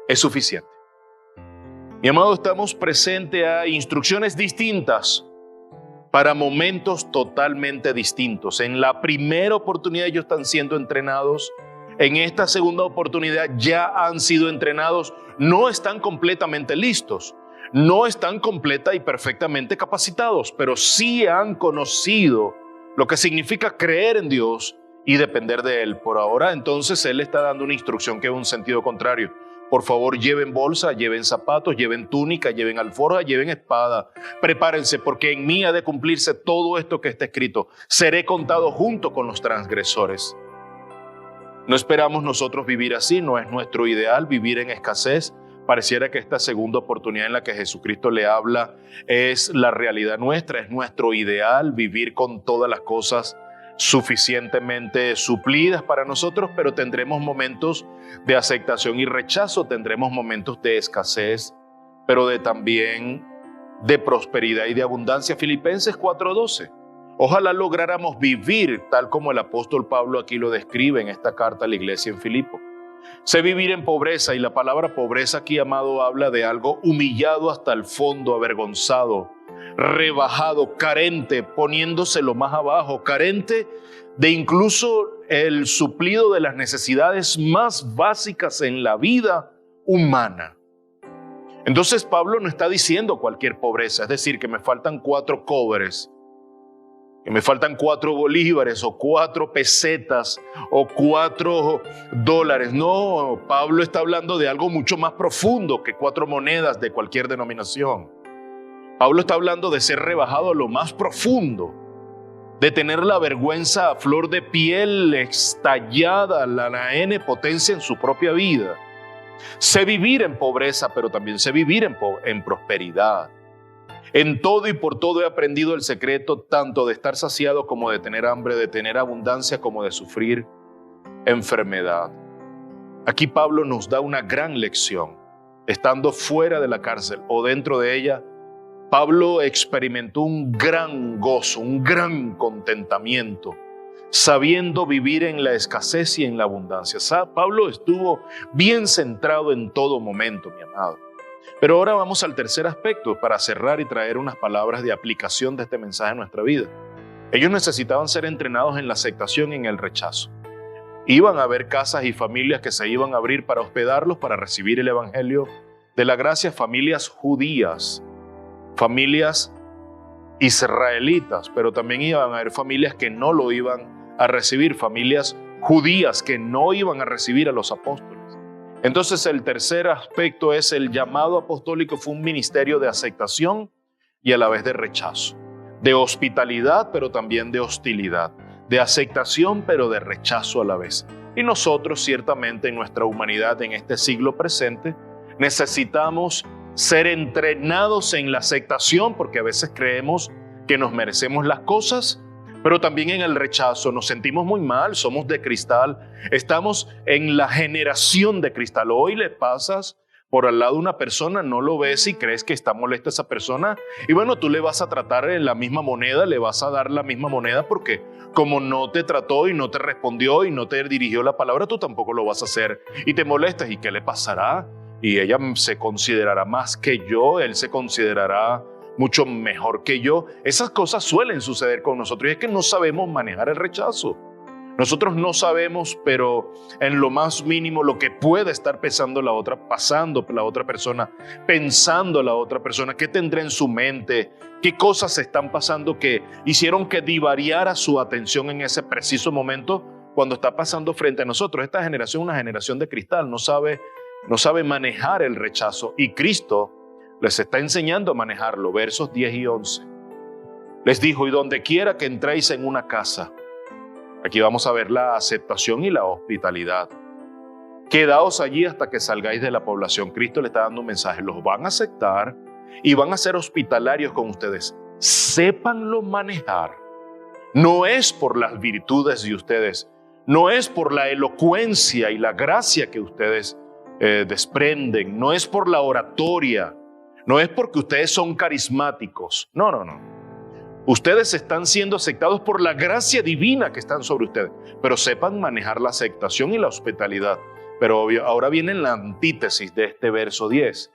es suficiente. Mi amado, estamos presentes a instrucciones distintas para momentos totalmente distintos. En la primera oportunidad ellos están siendo entrenados. En esta segunda oportunidad ya han sido entrenados. No están completamente listos. No están completa y perfectamente capacitados, pero sí han conocido lo que significa creer en Dios y depender de Él. Por ahora, entonces, Él está dando una instrucción que es un sentido contrario. Por favor, lleven bolsa, lleven zapatos, lleven túnica, lleven alforja, lleven espada. Prepárense, porque en mí ha de cumplirse todo esto que está escrito. Seré contado junto con los transgresores. No esperamos nosotros vivir así, no es nuestro ideal vivir en escasez. Pareciera que esta segunda oportunidad en la que Jesucristo le habla es la realidad nuestra, es nuestro ideal vivir con todas las cosas suficientemente suplidas para nosotros, pero tendremos momentos de aceptación y rechazo, tendremos momentos de escasez, pero también de prosperidad y de abundancia. Filipenses 4:12. Ojalá lográramos vivir tal como el apóstol Pablo aquí lo describe en esta carta a la iglesia en Filipo. Sé vivir en pobreza, y la palabra pobreza aquí, amado, habla de algo humillado hasta el fondo, avergonzado, rebajado, carente, poniéndose lo más abajo, carente de incluso el suplido de las necesidades más básicas en la vida humana. Entonces Pablo no está diciendo cualquier pobreza, es decir, que me faltan 4 cobres, que me faltan 4 bolívares o 4 pesetas o 4 dólares. No, Pablo está hablando de algo mucho más profundo que 4 monedas de cualquier denominación. Pablo está hablando de ser rebajado a lo más profundo, de tener la vergüenza a flor de piel, estallada, la N potencia en su propia vida. Sé vivir en pobreza, pero también sé vivir en prosperidad. En todo y por todo he aprendido el secreto tanto de estar saciado como de tener hambre, de tener abundancia como de sufrir enfermedad. Aquí Pablo nos da una gran lección. Estando fuera de la cárcel o dentro de ella, Pablo experimentó un gran gozo, un gran contentamiento, sabiendo vivir en la escasez y en la abundancia. Pablo estuvo bien centrado en todo momento, mi amado. Pero ahora vamos al tercer aspecto para cerrar y traer unas palabras de aplicación de este mensaje a nuestra vida. Ellos necesitaban ser entrenados en la aceptación y en el rechazo. Iban a haber casas y familias que se iban a abrir para hospedarlos, para recibir el evangelio de la gracia, familias judías, familias israelitas, pero también iban a haber familias que no lo iban a recibir, familias judías que no iban a recibir a los apóstoles. Entonces el tercer aspecto es el llamado apostólico fue un ministerio de aceptación y a la vez de rechazo, de hospitalidad pero también de hostilidad, de aceptación pero de rechazo a la vez. Y nosotros ciertamente en nuestra humanidad en este siglo presente necesitamos ser entrenados en la aceptación porque a veces creemos que nos merecemos las cosas, pero también en el rechazo. Nos sentimos muy mal, somos de cristal, estamos en la generación de cristal. Hoy le pasas por al lado de una persona, no lo ves y crees que está molesta esa persona, y bueno, tú le vas a tratar en la misma moneda, le vas a dar la misma moneda porque como no te trató y no te respondió y no te dirigió la palabra, tú tampoco lo vas a hacer y te molestas. ¿Y qué le pasará? Y ella se considerará más que yo, él se considerará mucho mejor que yo. Esas cosas suelen suceder con nosotros y es que no sabemos manejar el rechazo. Nosotros no sabemos, pero en lo más mínimo lo que puede estar pasando la otra persona, pensando la otra persona, qué tendrá en su mente, qué cosas están pasando que hicieron que divariara su atención en ese preciso momento cuando está pasando frente a nosotros. Esta generación es una generación de cristal, no sabe manejar el rechazo y Cristo les está enseñando a manejarlo. Versos 10 y 11. Les dijo, y donde quiera que entréis en una casa, aquí vamos a ver la aceptación y la hospitalidad. Quedaos allí hasta que salgáis de la población. Cristo le está dando un mensaje. Los van a aceptar y van a ser hospitalarios con ustedes. Sépanlo manejar. No es por las virtudes de ustedes, no es por la elocuencia y la gracia que ustedes desprenden, no es por la oratoria, no es porque ustedes son carismáticos. No. Ustedes están siendo aceptados por la gracia divina que está sobre ustedes. Pero sepan manejar la aceptación y la hospitalidad. Pero ahora viene la antítesis de este verso 10.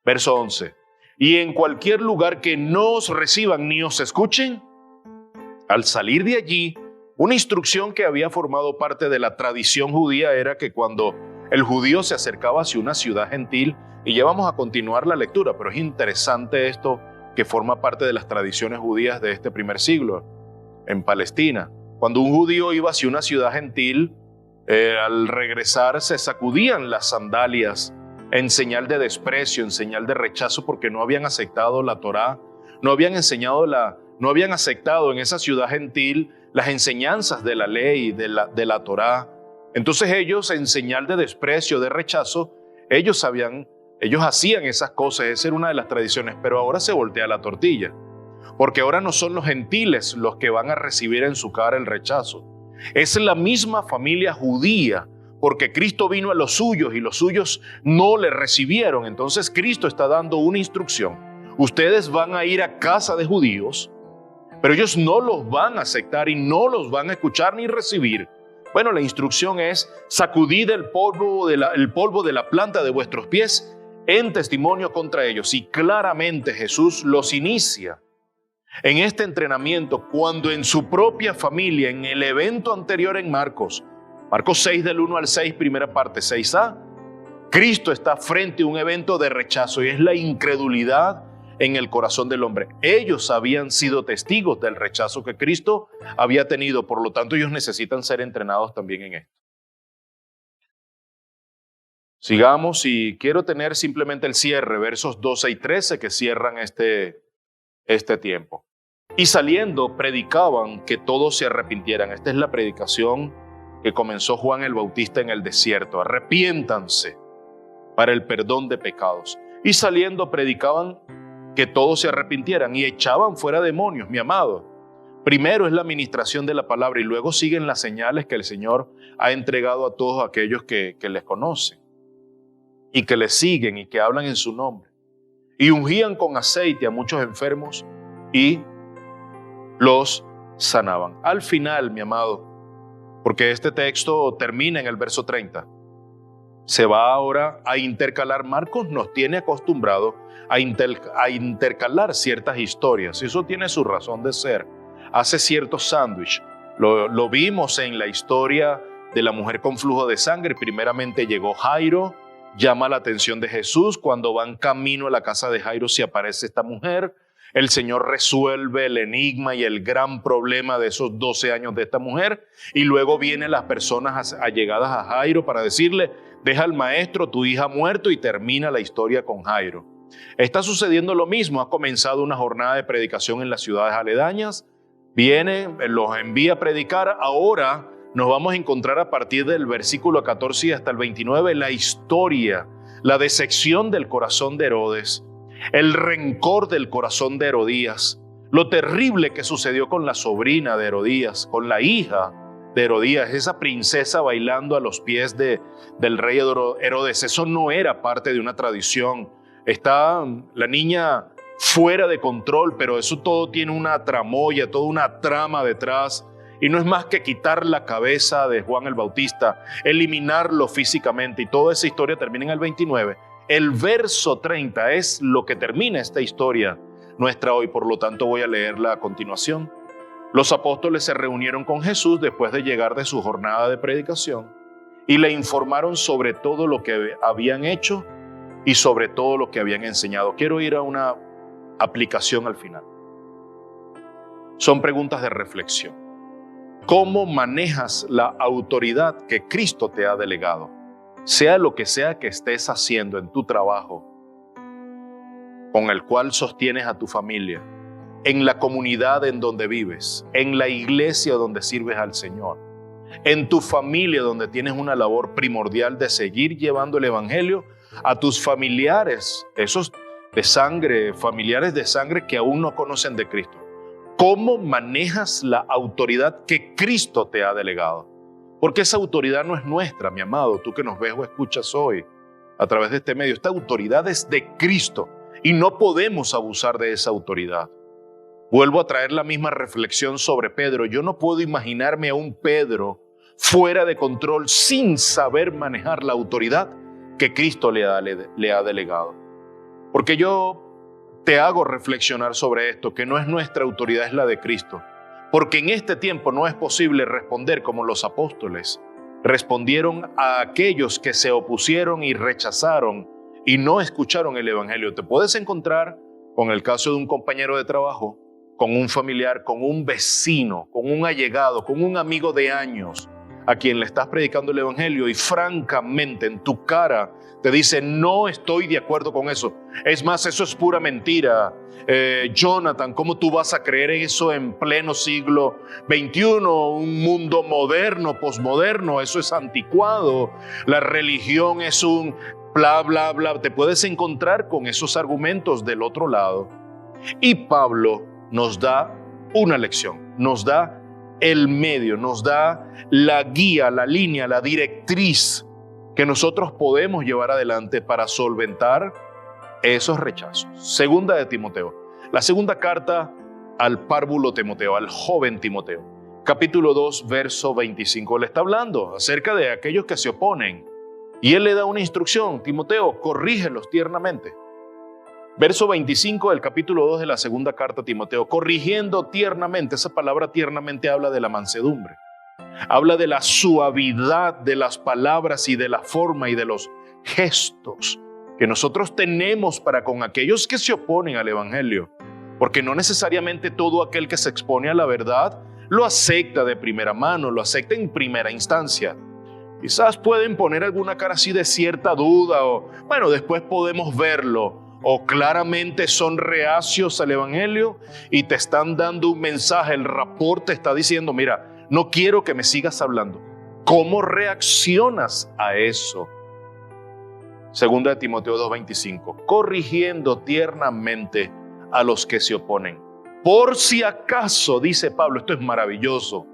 Verso 11. Y en cualquier lugar que no os reciban ni os escuchen, al salir de allí, una instrucción que había formado parte de la tradición judía era que cuando el judío se acercaba hacia una ciudad gentil, y ya vamos a continuar la lectura, pero es interesante esto que forma parte de las tradiciones judías de este primer siglo en Palestina. Cuando un judío iba hacia una ciudad gentil, al regresar se sacudían las sandalias en señal de desprecio, en señal de rechazo, porque no habían aceptado la Torá, no habían aceptado en esa ciudad gentil las enseñanzas de la ley, de la Torá, Entonces ellos, en señal de desprecio, de rechazo, ellos hacían esas cosas, esa era una de las tradiciones, pero ahora se voltea la tortilla, porque ahora no son los gentiles los que van a recibir en su cara el rechazo. Es la misma familia judía, porque Cristo vino a los suyos y los suyos no le recibieron. Entonces Cristo está dando una instrucción. Ustedes van a ir a casa de judíos, pero ellos no los van a aceptar y no los van a escuchar ni recibir. Bueno, la instrucción es: sacudid el polvo de la planta de vuestros pies en testimonio contra ellos. Y claramente Jesús los inicia en este entrenamiento cuando en su propia familia, en el evento anterior en Marcos 6 del 1 al 6, primera parte, 6a, Cristo está frente a un evento de rechazo y es la incredulidad en el corazón del hombre. Ellos habían sido testigos del rechazo que Cristo había tenido, por lo tanto ellos necesitan ser entrenados también en esto. Sigamos, y quiero tener simplemente el cierre, versos 12 y 13 que cierran este tiempo. Y saliendo predicaban que todos se arrepintieran. Esta es la predicación que comenzó Juan el Bautista en el desierto. Arrepiéntanse para el perdón de pecados. Y saliendo predicaban que todos se arrepintieran y echaban fuera demonios, mi amado. Primero es la administración de la palabra y luego siguen las señales que el Señor ha entregado a todos aquellos que les conocen y que les siguen y que hablan en su nombre. Y ungían con aceite a muchos enfermos y los sanaban. Al final, mi amado, porque este texto termina en el verso 30, se va ahora a intercalar. Marcos nos tiene acostumbrado a intercalar ciertas historias, y eso tiene su razón de ser. Hace cierto sándwich. Lo vimos en la historia de la mujer con flujo de sangre. Primeramente llegó Jairo, llama la atención de Jesús. Cuando van camino a la casa de Jairo se aparece esta mujer. El Señor resuelve el enigma y el gran problema de esos 12 años de esta mujer. Y luego vienen las personas allegadas a Jairo para decirle: deja al maestro, tu hija ha muerto, y termina la historia con Jairo. Está sucediendo lo mismo. Ha comenzado una jornada de predicación en las ciudades aledañas. Viene, los envía a predicar. Ahora nos vamos a encontrar a partir del versículo 14 hasta el 29 la historia, la decepción del corazón de Herodes, el rencor del corazón de Herodías, lo terrible que sucedió con la sobrina de Herodías, con la hija de Herodías, esa princesa bailando a los pies del rey Herodes. Eso no era parte de una tradición. Está la niña fuera de control, pero eso todo tiene una tramoya, toda una trama detrás, y no es más que quitar la cabeza de Juan el Bautista, eliminarlo físicamente, y toda esa historia termina en el 29. El verso 30 es lo que termina esta historia nuestra hoy, por lo tanto voy a leerla a continuación. Los apóstoles se reunieron con Jesús después de llegar de su jornada de predicación y le informaron sobre todo lo que habían hecho y sobre todo lo que habían enseñado. Quiero ir a una aplicación al final. Son preguntas de reflexión. ¿Cómo manejas la autoridad que Cristo te ha delegado? Sea lo que sea que estés haciendo en tu trabajo, con el cual sostienes a tu familia, en la comunidad en donde vives, en la iglesia donde sirves al Señor, en tu familia donde tienes una labor primordial de seguir llevando el evangelio a tus familiares, esos de sangre, familiares de sangre que aún no conocen de Cristo. ¿Cómo manejas la autoridad que Cristo te ha delegado? Porque esa autoridad no es nuestra, mi amado, tú que nos ves o escuchas hoy a través de este medio. Esta autoridad es de Cristo y no podemos abusar de esa autoridad. Vuelvo a traer la misma reflexión sobre Pedro. Yo no puedo imaginarme a un Pedro fuera de control sin saber manejar la autoridad que Cristo le ha delegado. Porque yo te hago reflexionar sobre esto, que no es nuestra autoridad, es la de Cristo. Porque en este tiempo no es posible responder como los apóstoles respondieron a aquellos que se opusieron y rechazaron y no escucharon el evangelio. Te puedes encontrar con el caso de un compañero de trabajo, con un familiar, con un vecino, con un allegado, con un amigo de años, a quien le estás predicando el evangelio y francamente en tu cara te dice, no estoy de acuerdo con eso. Es más, eso es pura mentira. Jonathan, ¿cómo tú vas a creer eso en pleno siglo XXI? Un mundo moderno, posmoderno, eso es anticuado. La religión es un bla, bla, bla. Te puedes encontrar con esos argumentos del otro lado. Y Pablo nos da una lección, nos da el medio, nos da la guía, la línea, la directriz que nosotros podemos llevar adelante para solventar esos rechazos. Segunda de Timoteo, la segunda carta al párvulo Timoteo, al joven Timoteo. Capítulo 2, verso 25, le está hablando acerca de aquellos que se oponen. Y él le da una instrucción, Timoteo, corrígelos tiernamente. Verso 25 del capítulo 2 de la segunda carta a Timoteo, corrigiendo tiernamente. Esa palabra tiernamente habla de la mansedumbre. Habla de la suavidad de las palabras y de la forma y de los gestos que nosotros tenemos para con aquellos que se oponen al evangelio. Porque no necesariamente todo aquel que se expone a la verdad lo acepta de primera mano, lo acepta en primera instancia. Quizás pueden poner alguna cara así de cierta duda o, bueno, después podemos verlo. O claramente son reacios al evangelio y te están dando un mensaje. El reporte está diciendo, mira, no quiero que me sigas hablando. ¿Cómo reaccionas a eso? Segunda de Timoteo 2:25, corrigiendo tiernamente a los que se oponen. Por si acaso, dice Pablo, esto es maravilloso.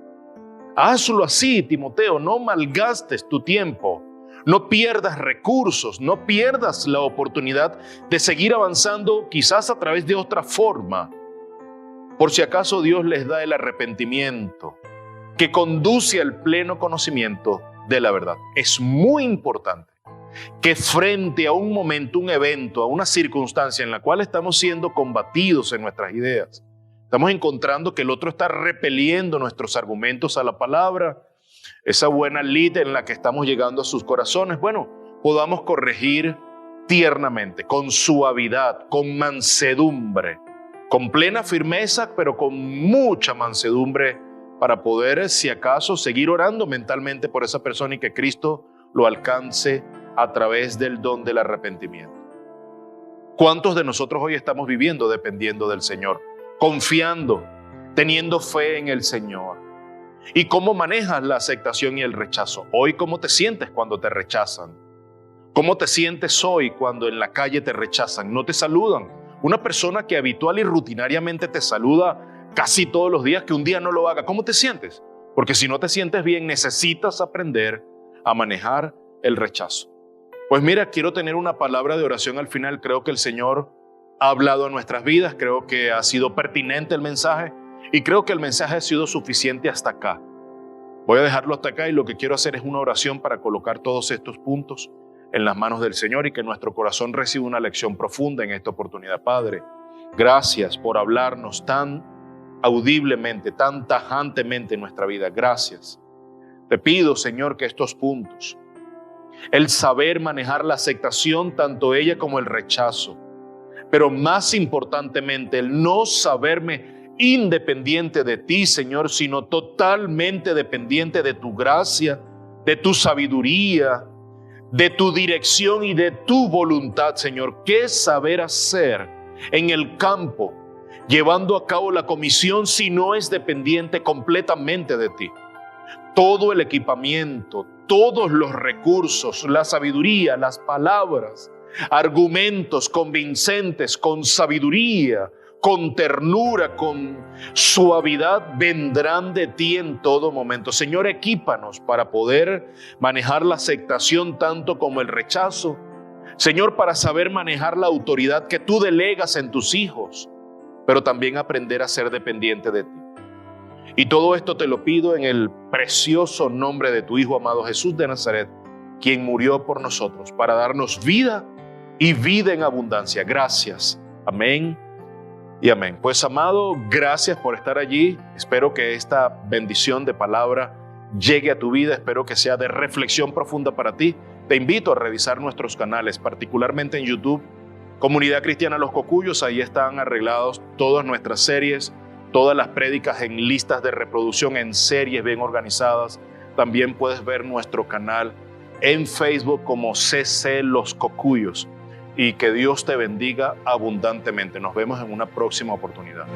Hazlo así, Timoteo, no malgastes tu tiempo. No pierdas recursos, no pierdas la oportunidad de seguir avanzando quizás a través de otra forma. Por si acaso Dios les da el arrepentimiento que conduce al pleno conocimiento de la verdad. Es muy importante que frente a un momento, un evento, a una circunstancia en la cual estamos siendo combatidos en nuestras ideas, estamos encontrando que el otro está repeliendo nuestros argumentos a la palabra, esa buena lid en la que estamos llegando a sus corazones, bueno, podamos corregir tiernamente, con suavidad, con mansedumbre, con plena firmeza, pero con mucha mansedumbre para poder, si acaso, seguir orando mentalmente por esa persona y que Cristo lo alcance a través del don del arrepentimiento. ¿Cuántos de nosotros hoy estamos viviendo dependiendo del Señor, confiando, teniendo fe en el Señor? ¿Y cómo manejas la aceptación y el rechazo? Hoy, ¿cómo te sientes cuando te rechazan? ¿Cómo te sientes hoy cuando en la calle te rechazan? No te saludan. Una persona que habitual y rutinariamente te saluda casi todos los días, que un día no lo haga. ¿Cómo te sientes? Porque si no te sientes bien, necesitas aprender a manejar el rechazo. Pues mira, quiero tener una palabra de oración al final. Creo que el Señor ha hablado a nuestras vidas. Creo que ha sido pertinente el mensaje. Y creo que el mensaje ha sido suficiente hasta acá. Voy a dejarlo hasta acá y lo que quiero hacer es una oración para colocar todos estos puntos en las manos del Señor y que nuestro corazón reciba una lección profunda en esta oportunidad. Padre, gracias por hablarnos tan audiblemente, tan tajantemente en nuestra vida. Gracias. Te pido, Señor, que estos puntos, el saber manejar la aceptación, tanto ella como el rechazo, pero más importantemente el no saberme independiente de ti, Señor, sino totalmente dependiente de tu gracia, de tu sabiduría, de tu dirección y de tu voluntad, Señor. ¿Qué saber hacer en el campo, llevando a cabo la comisión si no es dependiente completamente de ti? Todo el equipamiento, todos los recursos, la sabiduría, las palabras, argumentos convincentes, con sabiduría, con ternura, con suavidad, vendrán de ti en todo momento. Señor, equípanos para poder manejar la aceptación tanto como el rechazo. Señor, para saber manejar la autoridad que tú delegas en tus hijos, pero también aprender a ser dependiente de ti. Y todo esto te lo pido en el precioso nombre de tu Hijo amado Jesús de Nazaret, quien murió por nosotros para darnos vida y vida en abundancia. Gracias. Amén y amén. Pues, amado, gracias por estar allí. Espero que esta bendición de palabra llegue a tu vida. Espero que sea de reflexión profunda para ti. Te invito a revisar nuestros canales, particularmente en YouTube, Comunidad Cristiana Los Cocuyos. Ahí están arreglados todas nuestras series, todas las prédicas en listas de reproducción, en series bien organizadas, También puedes ver nuestro canal en Facebook como CC Los Cocuyos. Y que Dios te bendiga abundantemente. Nos vemos en una próxima oportunidad.